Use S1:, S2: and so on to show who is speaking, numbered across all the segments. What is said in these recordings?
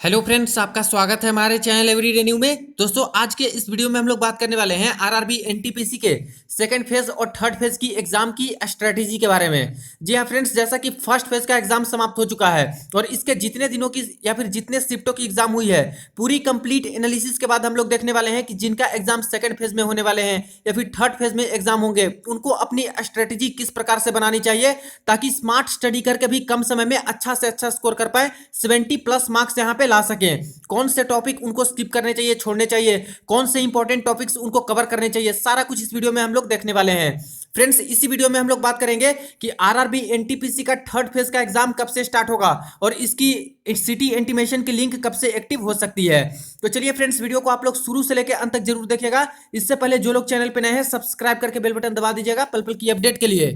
S1: Hello friends, आपका स्वागत है हमारे चैनल एवरीडे न्यू में। दोस्तों, आज के इस वीडियो में हम लोग बात करने वाले हैं आरआरबी एनटीपीसी के सेकंड फेज और थर्ड फेज की एग्जाम की स्ट्रेटेजी के बारे में। जी हाँ फ्रेंड्स, जैसा कि फर्स्ट फेज का एग्जाम समाप्त हो चुका है और इसके जितने दिनों की या फिर जितने शिफ्टों की एग्जाम हुई है, पूरी कंप्लीट एनालिसिस के बाद हम लोग देखने वाले हैं कि जिनका एग्जाम सेकंड फेज में होने वाले हैं या फिर थर्ड फेज में एग्जाम होंगे, उनको अपनी स्ट्रेटेजी किस प्रकार से बनानी चाहिए ताकि स्मार्ट स्टडी करके भी कम समय में अच्छा से अच्छा स्कोर कर पाए, 70+ मार्क्स यहाँ पे ला सकें। कौन से टॉपिक उनको स्किप करने चाहिए, छोड़ने चाहिए, कौन से इंपॉर्टेंट टॉपिक्स उनको कवर करने चाहिए, सारा कुछ इस वीडियो में हम लोग देखने वाले हैं। फ्रेंड्स, इसी वीडियो में हम लोग बात करेंगे कि आरआरबी एनटीपीसी का थर्ड फेज का एग्जाम कब से स्टार्ट होगा और इसकी सिटी इंटीमेशन की लिंक कब से एक्टिव हो सकती है। तो चलिए फ्रेंड्स, वीडियो को आप लोग शुरू से लेकर अंत तक जरूर देखिएगा। इससे पहले जो लोग चैनल पे नए हैं, सब्सक्राइब करके बेल बटन दबा दीजिएगा पल पल की अपडेट के लिए।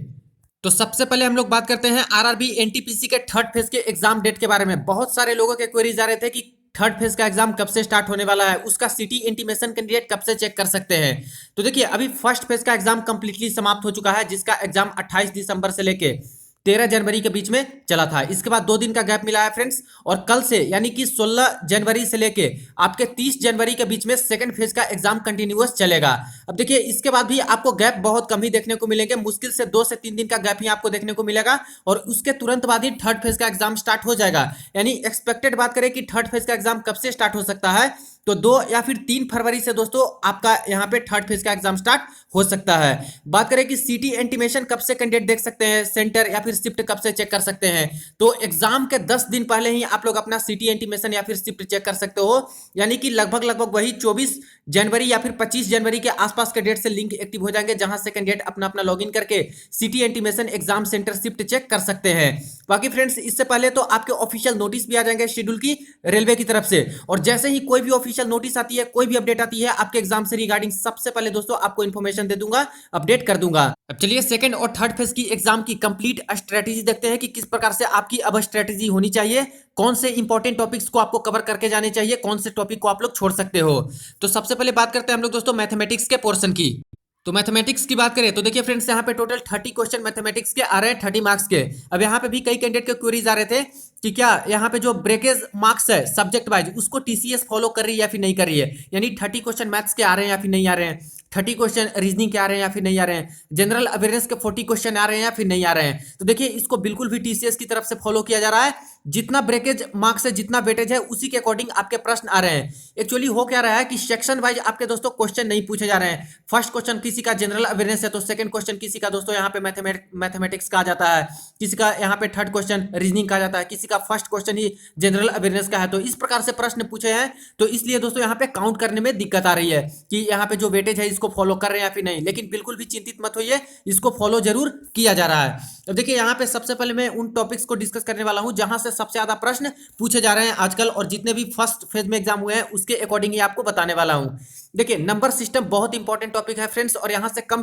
S1: तो सबसे पहले हम लोग बात करते हैं आरआरबी एनटीपीसी के थर्ड फेज के एग्जाम डेट के बारे में। बहुत सारे लोगों के क्वेरीज आ रहे थे कि थर्ड फेज का एग्जाम कब से स्टार्ट होने वाला है, उसका सिटी इंटीमेशन कैंडिडेट कब से चेक कर सकते हैं। तो देखिए, अभी फर्स्ट फेज का एग्जाम कंप्लीटली समाप्त हो चुका है, जिसका एग्जाम 28 दिसंबर से लेके 13 जनवरी के बीच में चला था। इसके बाद 2 दिन का गैप मिला है फ्रेंड्स, और कल से यानी कि 16 जनवरी से लेके आपके 30 जनवरी के बीच में सेकंड फेज का एग्जाम कंटिन्यूअस चलेगा। अब देखिए, इसके बाद भी आपको गैप बहुत कम ही देखने को मिलेंगे, मुश्किल से 2 से 3 दिन का गैप ही आपको देखने को मिलेगा और उसके तुरंत बाद ही थर्ड फेज का एग्जाम स्टार्ट हो जाएगा। यानी एक्सपेक्टेड बात करें कि थर्ड फेज का एग्जाम कब से स्टार्ट हो सकता है, तो 2 या फिर 3 फरवरी से दोस्तों आपका यहाँ पे थर्ड फेज का एग्जाम स्टार्ट हो सकता है। बात करें कि सिटी इंटीमेशन कब से कैंडिडेट देख सकते हैं, सेंटर या फिर शिफ्ट कब से चेक कर सकते हैं, तो एग्जाम के 10 दिन पहले ही आप लोग अपना सिटी इंटीमेशन या फिर शिफ्ट चेक कर सकते हो। यानी कि लगभग वही 24 जनवरी या फिर 25 जनवरी के आसपास के डेट से लिंक एक्टिव हो जाएंगे, जहां से कैंडिडेट अपना अपना लॉगिन करके city intimation exam centre shift check कर सकते हैं। बाकी फ्रेंड्स, इससे पहले तो आपके ऑफिशियल नोटिस भी आ जाएंगे शेड्यूल की रेलवे की तरफ से, और जैसे ही कोई भी ऑफिशियल नोटिस आती है, कोई भी अपडेट आती है आपके एग्जाम से रिगार्डिंग, सबसे पहले दोस्तों आपको इन्फॉर्मेशन दे दूंगा, अपडेट कर दूंगा। अब चलिए सेकंड और थर्ड फेज की एग्जाम की कंप्लीट स्ट्रेटेजी देखते हैं कि किस प्रकार से आपकी अब स्ट्रेटेजी होनी चाहिए, कौन से इंपॉर्टेंट टॉपिक्स को आपको कवर करके जाने चाहिए, कौन से टॉपिक को आप लोग छोड़ सकते हो। तो सबसे पहले बात करते हैं हम लोग दोस्तों मैथमेटिक्स के पोर्शन की। तो मैथमेटिक्स की बात करें तो देखिए फ्रेंड्स, यहाँ पे टोटल 30 क्वेश्चन मैथमेटिक्स के आ रहे हैं, 30 मार्क्स के। अब यहाँ पे भी कई कैंडिडेट के क्वेरीज आ रहे थे कि क्या यहाँ पे जो ब्रेकेज मार्क्स है सब्जेक्ट वाइज, उसको टीसीएस फॉलो कर रही है या फिर नहीं कर रही है। यानी 30 क्वेश्चन मैथ्स के आ रहे हैं या फिर नहीं आ रहे हैं, 30 क्वेश्चन रीजनिंग के आ रहे हैं या फिर नहीं आ रहे हैं, जनरल अवेयरनेस के 40 क्वेश्चन आ रहे हैं या फिर नहीं आ रहे हैं। तो देखिए, इसको बिल्कुल भी टीसीएस की तरफ से फॉलो किया जा रहा है। जितना ब्रेकेज मार्क्स है, जितना वेटेज है, उसी के अकॉर्डिंग आपके प्रश्न आ रहे हैं। एक्चुअली हो क्या रहा है कि सेक्शन वाइज आपके दोस्तों क्वेश्चन नहीं पूछे जा रहे हैं। फर्स्ट क्वेश्चन किसी का जनरल अवेयरनेस है तो सेकंड क्वेश्चन किसी का दोस्तों यहाँ पे मैथमेटिक्स का आ जाता है, किसी का यहाँ पे थर्ड क्वेश्चन रीजनिंग का आ जाता है, किसी का फर्स्ट क्वेश्चन ही जनरल अवेयरनेस का है। तो इस प्रकार से प्रश्न पूछे हैं, तो इसलिए दोस्तों यहाँ पे काउंट करने में दिक्कत आ रही है कि यहाँ पे जो वेटेज है इसको फॉलो कर रहे हैं या फिर नहीं। लेकिन बिल्कुल भी चिंतित मत होइए, इसको फॉलो जरूर किया जा रहा है। अब देखिए, यहाँ पे सबसे पहले मैं उन टॉपिक्स को डिस्कस करने वाला हूं जहां से सबसे ज्यादा प्रश्न पूछे जा रहे हैं आजकल, और जितने भी फर्स्ट फेज में एग्जाम हुए हैं उसके अकॉर्डिंग ही आपको बताने वाला हूं। देखिए, नंबर सिस्टम बहुत इंपॉर्टेंट टॉपिक है फ्रेंड्स, और यहां से कम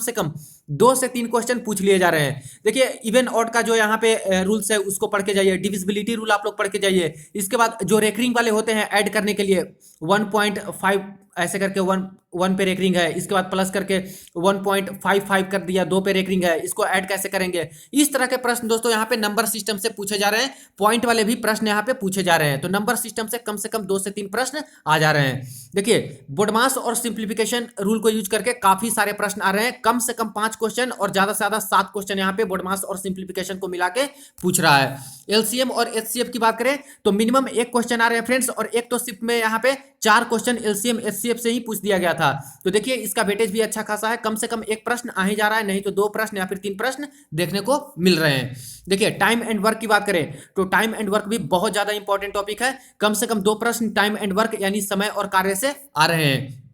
S1: 2 से 3 क्वेश्चन पूछ लिए जा रहे हैं। देखिए, इवन ऑड का जो यहाँ पे रूल्स है उसको पढ़ के जाइए, डिविजिबिलिटी रूल आप लोग पढ़ के जाइए। इसके बाद जो रेकरिंग वाले होते हैं ऐड करने के लिए 1.5 ऐसे करके 1 पे रेकरिंग है, इसके बाद प्लस करके 1.55 कर दिया, 2 पे रेकरिंग है, इसको ऐड कैसे करेंगे। इस तरह के प्रश्न दोस्तों यहाँ पे नंबर सिस्टम से पूछे जा रहे हैं, पॉइंट वाले भी प्रश्न यहाँ पे पूछे जा रहे हैं। तो नंबर सिस्टम से कम 2 से 3 प्रश्न आ जा रहे हैं। देखिए, बोडमास और सिंप्लीफिकेशन रूल को यूज करके काफी सारे प्रश्न आ रहे हैं, कम से कम 5 क्वेश्चन और ज्यादा से ज्यादा 7 क्वेश्चन यहाँ पे बोडमास और सिंप्लीफिकेशन को मिला के पूछ रहा है। एलसीएम और एचसीएफ की बात करें तो मिनिमम 1 क्वेश्चन आ रहे हैं फ्रेंड्स, और एक तो शिफ्ट में यहाँ पे 4 क्वेश्चन एलसीएम एचसीएफ से ही पूछ दिया गया था। तो देखिए, इसका वेटेज भी अच्छा खासा है, कम से कम 1 प्रश्न आ ही जा रहा है, नहीं तो 2 प्रश्न या फिर 3 प्रश्न देखने को मिल रहे हैं। देखिए, टाइम एंड वर्क की बात करें तो टाइम एंड वर्क भी बहुत ज्यादा इंपॉर्टेंट टॉपिक है, कम से कम 2 प्रश्न टाइम एंड वर्क यानी समय और कार्य से आ रहे हैं।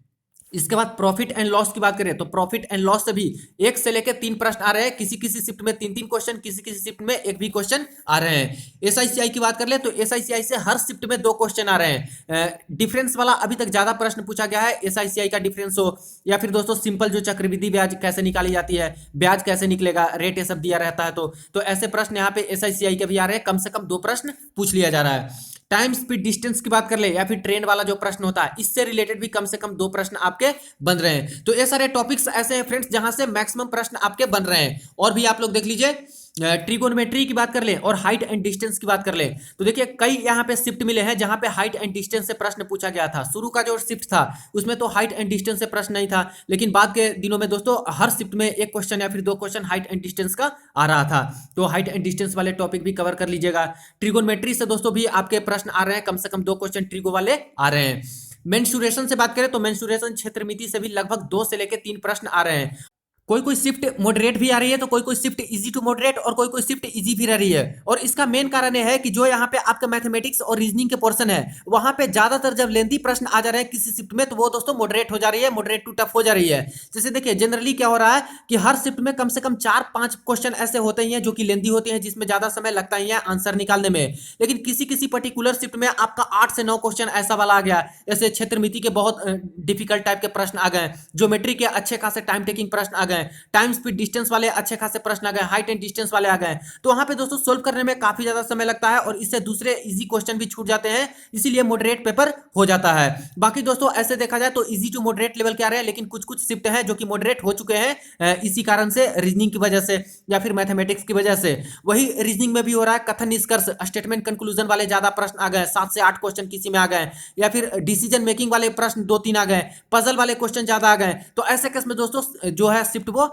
S1: इसके बाद प्रॉफिट एंड लॉस की बात करें तो प्रॉफिट एंड लॉस से भी 1 से लेकर 3 प्रश्न आ रहे हैं, किसी किसी शिफ्ट में 3 क्वेश्चन, किसी शिफ्ट में 1 भी क्वेश्चन आ रहे हैं। एसआईसीआई की बात कर ले तो एसआईसीआई से हर शिफ्ट में 2 क्वेश्चन आ रहे हैं। डिफरेंस वाला अभी तक ज्यादा प्रश्न पूछा गया है, एसआईसीआई का डिफरेंस हो या फिर दोस्तों सिंपल जो चक्रवृद्धि ब्याज कैसे निकाली जाती है, ब्याज कैसे निकलेगा, रेट ये सब दिया रहता है। तो ऐसे प्रश्न यहाँ पे एसआईसीआई के भी आ रहे हैं, कम से कम 2 प्रश्न पूछ लिया जा रहा है। टाइम स्पीड डिस्टेंस की बात कर ले या फिर ट्रेन वाला जो प्रश्न होता है, इससे रिलेटेड भी कम से कम 2 प्रश्न आपके बन रहे हैं। तो ये सारे टॉपिक्स ऐसे हैं फ्रेंड्स जहां से मैक्सिमम प्रश्न आपके बन रहे हैं। और भी आप लोग देख लीजिए ट्रिगोनोमेट्री की बात कर लें और हाइट एंड डिस्टेंस की बात कर लें, तो देखिए कई यहाँ पे शिफ्ट मिले हैं जहां पे हाइट एंड डिस्टेंस से प्रश्न पूछा गया था। शुरू का जो शिफ्ट था उसमें तो हाइट एंड डिस्टेंस से प्रश्न नहीं था, लेकिन बाद के दिनों में दोस्तों हर शिफ्ट में एक क्वेश्चन या फिर दो क्वेश्चन हाइट एंड डिस्टेंस का आ रहा था। तो हाइट एंड डिस्टेंस वाले टॉपिक भी कवर कर लीजिएगा। ट्रिगोनोमेट्री से दोस्तों भी आपके प्रश्न आ रहे हैं, कम से कम दो क्वेश्चन ट्रिगो वाले आ रहे हैं। मेंसुरेशन से बात करें तो मेंसुरेशन क्षेत्रमिति से भी लगभग 2 से लेकर 3 प्रश्न आ रहे हैं। कोई कोई शिफ्ट मॉडरेट भी आ रही है, तो कोई कोई शिफ्ट इजी टू मॉडरेट और कोई कोई शिफ्ट इजी भी रह रही है। और इसका मेन कारण यह है कि जो यहाँ पे आपका मैथमेटिक्स और रीजनिंग के पोर्शन है वहां पे ज्यादातर जब लेंथी प्रश्न आ जा रहे हैं किसी शिफ्ट में, तो वो दोस्तों मॉडरेट हो जा रही है, मॉडरेट टू टफ हो जा रही है। जैसे देखिए जनरली क्या हो रहा है कि हर शिफ्ट में कम से कम 4-5 क्वेश्चन ऐसे होते ही हैं जो कि लेंथी होते हैं, जिसमें ज्यादा समय लगता ही है आंसर निकालने में। लेकिन किसी किसी पर्टिकुलर शिफ्ट में आपका 8 से 9 क्वेश्चन ऐसा वाला आ गया, जैसे क्षेत्रमिति के बहुत डिफिकल्ट टाइप के प्रश्न आ गए, ज्योमेट्री के अच्छे खासे टाइम टेकिंग प्रश्न आ गए, टाइम स्पीड डिस्टेंस वाले अच्छे खासे प्रश्न आ गए, हाइट एंड डिस्टेंस वाले आ गए। तो वहां पे दोस्तों सोल्व करने में काफी ज्यादा समय लगता है और इससे दूसरे इजी क्वेश्चन भी छूट जाते हैं, इसीलिए मॉडरेट पेपर हो जाता है। बाकी दोस्तों ऐसे देखा जाए तो इजी टू मॉडरेट लेवल के आ रहे हैं, लेकिन कुछ कुछ शिफ्ट है जो कि मॉडरेट हो चुके हैं इसी कारण से, रीजनिंग की वजह से या फिर मैथमेटिक्स की वजह से। वही रीजनिंग में भी हो रहा है, कथन निष्कर्ष स्टेटमेंट कंक्लूजन वाले ज्यादा प्रश्न आ गए, 7 से 8 क्वेश्चन किसी में आ गए, या फिर डिसीजन मेकिंग वाले प्रश्न 2-3 आ गए, पजल वाले क्वेश्चन ज्यादा आ गए। तो ऐसे केस में दोस्तों जो है शिफ्ट वो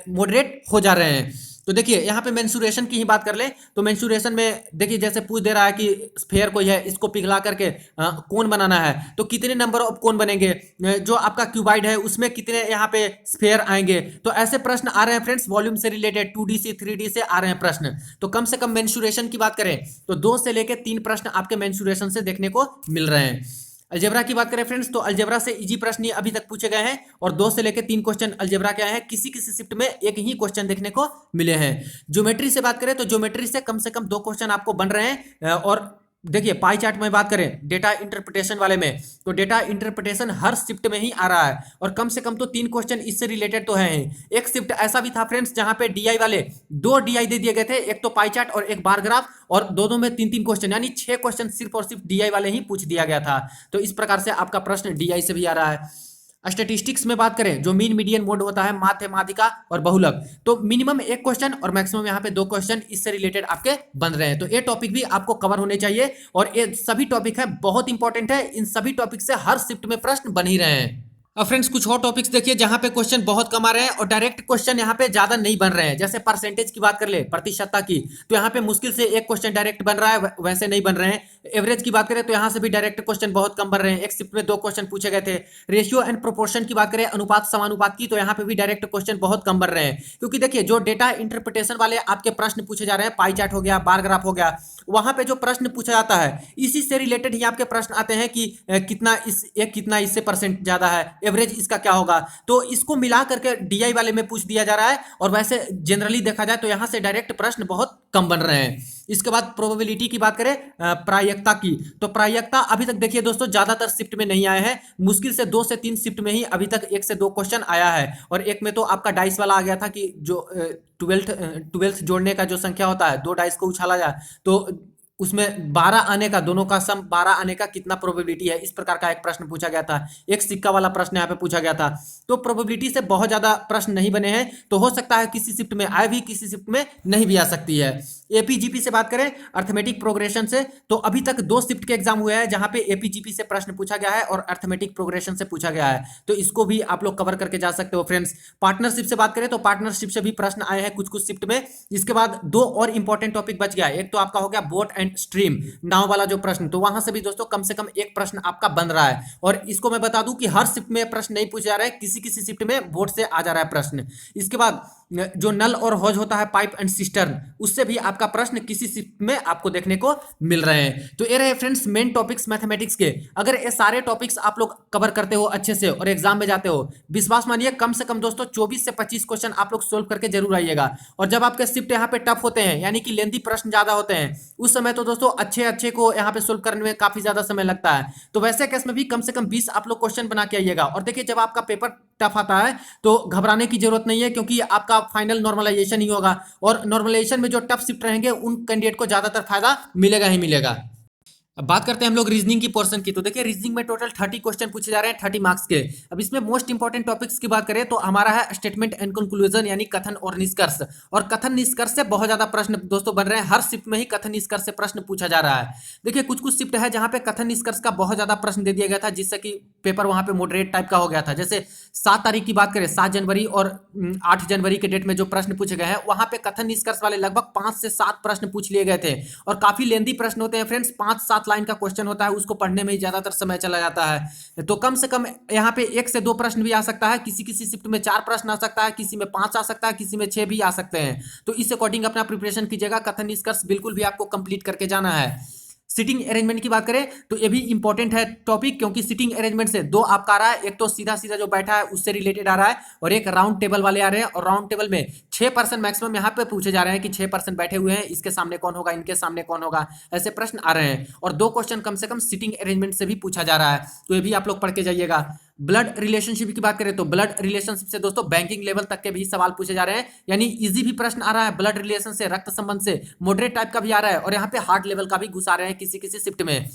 S1: मॉडरेट हो जा रहे हैं। तो देखिए यहाँ पे मेंसुरेशन की ही बात कर लें तो मेंसुरेशन में देखिए जैसे पूछ दे रहा है कि स्फेयर कोई है, इसको पिघला करके कोन बनाना है, तो कितने नंबर ऑफ कोन बनेंगे, जो आपका क्यूबाइड है उसमें कितने यहाँ पे स्फेयर आएंगे। तो ऐसे प्रश्न आ रहे हैं फ्रेंड्स, वॉल्यूम से रिलेटेड 2D से 3D से आ रहे हैं प्रश्न। तो कम से कम मेंसुरेशन की बात करें तो 2 से लेकर 3 प्रश्न आपके मेंसुरेशन से देखने को मिल रहे हैं। अलजेब्रा की बात करें फ्रेंड्स तो अलजेब्रा से इजी प्रश्न ही अभी तक पूछे गए हैं और 2 से लेकर 3 क्वेश्चन अलजेब्रा के आए हैं, किसी किसी शिफ्ट में एक ही क्वेश्चन देखने को मिले हैं। ज्योमेट्री से बात करें तो ज्योमेट्री से कम 2 क्वेश्चन आपको बन रहे हैं। और देखिए पाई चार्ट में बात करें डेटा इंटरप्रिटेशन वाले में, तो डेटा इंटरप्रिटेशन हर शिफ्ट में ही आ रहा है और कम से कम तो 3 क्वेश्चन इससे रिलेटेड तो है ही। एक शिफ्ट ऐसा भी था फ्रेंड्स जहां पे डीआई वाले 2 डीआई दे दिए गए थे, एक तो पाई चार्ट और एक बार ग्राफ, और दोनों में 3-3 क्वेश्चन, यानी 6 क्वेश्चन सिर्फ और सिर्फ डीआई वाले ही पूछ दिया गया था। तो इस प्रकार से आपका प्रश्न डीआई से भी आ रहा है। स्टैटिस्टिक्स में बात करें जो मीन मीडियन मोड होता है, माध्यमाधिका और बहुलक, तो मिनिमम 1 क्वेश्चन और मैक्सिमम यहाँ पे 2 क्वेश्चन इससे रिलेटेड आपके बन रहे हैं। तो ये टॉपिक भी आपको कवर होने चाहिए और ये सभी टॉपिक है बहुत इंपॉर्टेंट है, इन सभी टॉपिक से हर शिफ्ट में प्रश्न बन ही रहे हैं। अब फ्रेंड्स कुछ और टॉपिक्स देखिए जहां पे क्वेश्चन बहुत कम आ रहे हैं और डायरेक्ट क्वेश्चन यहां पे ज्यादा नहीं बन रहे हैं। जैसे परसेंटेज की बात कर ले, प्रतिशतता की, तो यहां पे मुश्किल से एक क्वेश्चन डायरेक्ट बन रहा है, वैसे नहीं बन रहे हैं। एवरेज की बात करें तो यहां से भी डायरेक्ट क्वेश्चन बहुत कम बन रहे हैं, एक शिफ्ट में 2 क्वेश्चन पूछे गए थे। रेशियो एंड प्रोपोर्शन की बात करें, अनुपात समानुपात की, तो यहाँ पे भी डायरेक्ट क्वेश्चन बहुत कम बन रहे हैं, क्योंकि देखिए जो डेटा इंटरप्रिटेशन वाले आपके प्रश्न पूछे जा रहे हैं, पाई चार्ट हो गया, बार ग्राफ हो गया, वहां पे जो प्रश्न पूछा जाता है इसी से रिलेटेड ही आपके प्रश्न आते हैं कि कितना इससे परसेंट ज्यादा है, एवरेज इसका क्या होगा। तो इसको मिला करके डीआई वाले में पूछ दिया जा रहा है और वैसे जनरली देखा जाए तो यहां से डायरेक्ट प्रश्न बहुत कम बन रहे हैं। इसके बाद प्रोबेबिलिटी की बात करें, प्रायिकता की, तो प्रायिकता अभी तक देखिए दोस्तों ज्यादातर शिफ्ट में नहीं आए हैं, मुश्किल से 2 से 3 शिफ्ट में ही अभी तक 1 से 2 क्वेश्चन आया है। और एक में तो आपका डाइस वाला आ गया था कि जो ट्वेल्थ जोड़ने का जो संख्या होता है, 2 डाइस को उछाला जाए तो उसमें 12 आने का, दोनों का सम 12 आने का कितना प्रोबेबिलिटी है, इस प्रकार का एक प्रश्न पूछा गया था। एक सिक्का वाला प्रश्न यहाँ पे पूछा गया था। तो प्रोबेबिलिटी से बहुत ज्यादा प्रश्न नहीं बने हैं, तो हो सकता है किसी शिफ्ट में आए भी, किसी शिफ्ट में नहीं भी आ सकती है। एपीजीपी से बात करें, अर्थमेटिक प्रोग्रेशन से, तो अभी तक 2 शिफ्ट के एग्जाम हुए हैं जहां पे एपीजीपी से प्रश्न पूछा गया है और अर्थमेटिक प्रोग्रेशन से पूछा गया है, तो इसको भी आप लोग कवर करके जा सकते हो फ्रेंड्स। पार्टनरशिप से बात करें तो पार्टनरशिप से भी प्रश्न आए हैं कुछ कुछ शिफ्ट में। इसके बाद 2 और इंपॉर्टेंट टॉपिक बच गया, एक तो आपका हो गया बोट एंड स्ट्रीम, नाव वाला जो प्रश्न, तो वहां से भी दोस्तों कम से कम एक प्रश्न आपका बन रहा है। और इसको मैं बता दूं कि हर शिफ्ट में प्रश्न नहीं पूछा जा रहा है, किसी किसी शिफ्ट में बोट से आ जा रहा है प्रश्न। इसके बाद जो नल और हौज होता है, पाइप एंड सिस्टर्न, उससे भी आपका प्रश्न किसी शिफ्ट में आपको देखने को मिल रहे हैं। तो ये रहे फ्रेंड्स मेन टॉपिक्स मैथमेटिक्स के। अगर ये सारे टॉपिक्स आप लोग कवर करते हो अच्छे से और एग्जाम में जाते हो, विश्वास मानिए कम से कम दोस्तों 24 से 25 क्वेश्चन आप लोग सोल्व करके जरूर आइएगा। और जब आपके शिफ्ट यहाँ पे टफ होते हैं, यानी कि लेंथी प्रश्न ज्यादा होते हैं, उस समय तो दोस्तों अच्छे अच्छे को यहाँ पे सोल्व करने में काफी ज्यादा समय लगता है। तो वैसे केस में भी कम से कम 20 आप लोग क्वेश्चन बना के आइएगा। और देखिए जब आपका पेपर टफ आता है तो घबराने की जरूरत नहीं है, क्योंकि आपका फाइनल नॉर्मलाइजेशन ही होगा और नॉर्मलाइजेशन में जो टफ शिफ्ट रहेंगे उन कैंडिडेट को ज्यादातर फायदा मिलेगा ही मिलेगा। अब बात करते हैं हम लोग रीजनिंग की पोर्शन की। तो देखिए रीजनिंग में टोटल 30 क्वेश्चन पूछे जा रहे हैं 30 मार्क्स के। अब इसमें मोस्ट इंपॉर्टेंट टॉपिक्स की बात करें तो हमारा है स्टेटमेंट एंड कंक्लूजन यानी कथन और निष्कर्ष। और कथन निष्कर्ष से बहुत ज्यादा प्रश्न दोस्तों बन रहे हैं, हर शिफ्ट में ही कथन निष्कर्ष से प्रश्न पूछा जा रहा है। देखिए कुछ कुछ शिफ्ट है जहां पे कथन निष्कर्ष का बहुत ज्यादा प्रश्न दे दिया गया था, जिससे कि पेपर वहां पे मॉडरेट टाइप का हो गया था। जैसे 7 तारीख की बात करें, 7 जनवरी और 8 जनवरी के डेट में जो प्रश्न पूछे गए हैं वहां पे कथन निष्कर्ष वाले लगभग 5 से 7 प्रश्न पूछ लिए गए थे। और काफी लेंदी प्रश्न होते हैं फ्रेंड्स, 5-7 लाइन का क्वेश्चन होता है, उसको पढ़ने में ही ज्यादातर समय चला जाता है। तो कम से कम यहाँ पे 1 से 2 प्रश्न भी आ सकता है, किसी किसी शिफ्ट में 4 प्रश्न आ सकता है, किसी में 5 आ सकता है, किसी में 6 भी आ सकते हैं। तो इस अकॉर्डिंग अपना प्रिपरेशन कीजिएगा, कथन निष्कर्ष बिल्कुल भी आपको कंप्लीट करके जाना है। सिटिंग अरेंजमेंट की बात करें तो ये भी इंपॉर्टेंट है टॉपिक, क्योंकि सिटिंग अरेंजमेंट से 2 आपका आ रहा है, एक तो सीधा सीधा जो बैठा है उससे रिलेटेड आ रहा है, और एक राउंड टेबल वाले आ रहे हैं। और राउंड टेबल में 6% मैक्सिमम यहाँ पे पूछे जा रहे हैं कि 6% बैठे हुए हैं, इसके सामने कौन होगा, इनके सामने कौन होगा, ऐसे प्रश्न आ रहे हैं। और 2 क्वेश्चन कम से कम सिटिंग अरेंजमेंट से भी पूछा जा रहा है, तो ये भी आप लोग पढ़ के जाइएगा। ब्लड रिलेशनशिप की बात करें तो ब्लड रिलेशनशिप से दोस्तों बैंकिंग लेवल तक के भी सवाल पूछे जा रहे हैं, यानी इजी भी प्रश्न आ रहा है ब्लड रिलेशन से, रक्त संबंध से, मॉडरेट टाइप का भी आ रहा है, और यहाँ पे हार्ड लेवल का भी घुसा रहे हैं किसी किसी शिफ्ट में।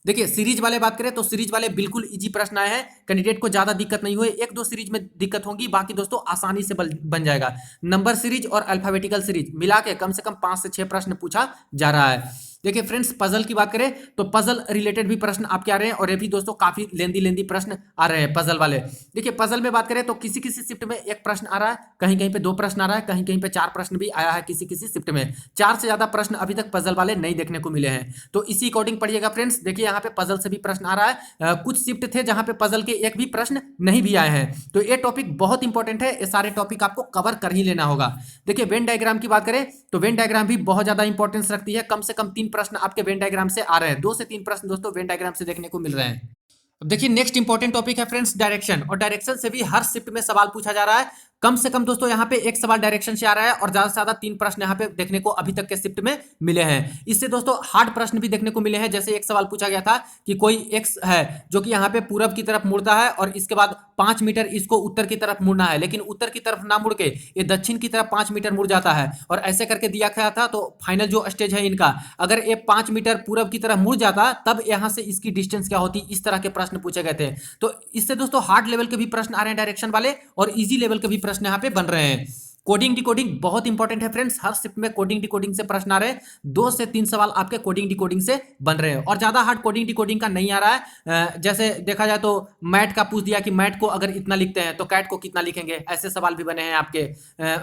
S1: देखिए सीरीज वाले बात करें तो सीरीज वाले बिल्कुल इजी प्रश्न आए हैं, कैंडिडेट को ज्यादा दिक्कत नहीं हुई, 1-2 सीरीज में दिक्कत होगी, बाकी दोस्तों आसानी से बन जाएगा। नंबर सीरीज और अल्फाबेटिकल सीरीज मिला के कम से कम 5 से 6 प्रश्न पूछा जा रहा है। देखिए फ्रेंड्स पजल की बात करें तो पजल रिलेटेड भी प्रश्न आपके आ रहे हैं, और ये भी दोस्तों काफी लेंदी प्रश्न आ रहे हैं पजल वाले। देखिए पजल में बात करें तो किसी किसी शिफ्ट में 1 प्रश्न आ रहा है, कहीं कहीं पे 2 प्रश्न आ रहा है, कहीं कहीं पे 4 प्रश्न भी आया है, किसी किसी शिफ्ट में 4 से ज्यादा प्रश्न अभी तक पजल वाले नहीं देखने को मिले हैं। तो इसी अकॉर्डिंग पढ़िएगा फ्रेंड्स। देखिए यहाँ पे पजल से भी प्रश्न आ रहा है, कुछ शिफ्ट थे जहां पे पजल के 1 भी प्रश्न नहीं भी आए हैं। तो ये टॉपिक बहुत इंपॉर्टेंट है, ये सारे टॉपिक आपको कवर कर ही लेना होगा। देखिए वेन डायग्राम की बात करें तो वेन डायग्राम भी बहुत ज्यादा इंपॉर्टेंस रखती है, कम से कम 3 प्रश्न आपके वेन डायग्राम से आ रहे हैं, 2 से 3 प्रश्न दोस्तों वेन डायग्राम से देखने को मिल रहे हैं। अब देखिए नेक्स्ट इंपॉर्टेंट टॉपिक है फ्रेंड्स डायरेक्शन, और डायरेक्शन से भी हर शिफ्ट में सवाल पूछा जा रहा है। कम से कम दोस्तों यहाँ पे 1 सवाल डायरेक्शन से आ रहा है, और ज्यादा से ज्यादा 3 प्रश्न यहाँ पे देखने को अभी तक के शिफ्ट में मिले हैं। इससे दोस्तों हार्ड प्रश्न भी देखने को मिले हैं, जैसे एक सवाल पूछा गया था कि कोई एक्स है जो कि यहाँ पे पूरब की तरफ मुड़ता है, और इसके बाद 5 मीटर इसको उत्तर की तरफ मुड़ना है, लेकिन उत्तर की तरफ ना मुड़ के ये दक्षिण की तरफ 5 मीटर मुड़ जाता है, और ऐसे करके दिया गया था। तो फाइनल जो स्टेज है इनका, अगर ये 5 मीटर पूरब की तरफ मुड़ जाता तब यहाँ से इसकी डिस्टेंस क्या होती, इस तरह के प्रश्न पूछे गए थे। तो इससे दोस्तों हार्ड लेवल के भी प्रश्न आ रहे हैं डायरेक्शन वाले, और इजी लेवल के भी प्रश्न यहाँ पे बन रहे हैं। कोडिंग डिकोडिंग बहुत इंपॉर्टेंट है फ्रेंड्स, हर शिफ्ट में कोडिंग डिकोडिंग से प्रश्न आ रहे हैं, 2 से 3 सवाल आपके कोडिंग डिकोडिंग से बन रहे हैं, और ज्यादा हार्ड कोडिंग डिकोडिंग का नहीं आ रहा है। जैसे देखा जाए तो मैट का पूछ दिया कि मैट को अगर इतना लिखते हैं तो कैट को कितना लिखेंगे, ऐसे सवाल भी बने हैं आपके।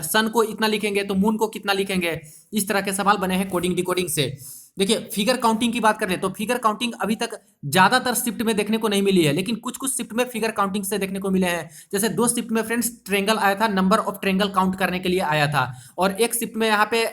S1: सन को इतना लिखेंगे तो मून को कितना लिखेंगे, इस तरह के सवाल बने हैं कोडिंग डिकोडिंग से। देखिए फिगर काउंटिंग की बात करें तो फिगर काउंटिंग अभी तक ज्यादातर शिफ्ट में देखने को नहीं मिली है, लेकिन कुछ कुछ शिफ्ट में फिगर काउंटिंग से देखने को मिले हैं। जैसे 2 शिफ्ट में फ्रेंड्स ट्रेंगल आया था, नंबर ऑफ ट्रेंगल काउंट करने के लिए आया था, और एक शिफ्ट में यहाँ पे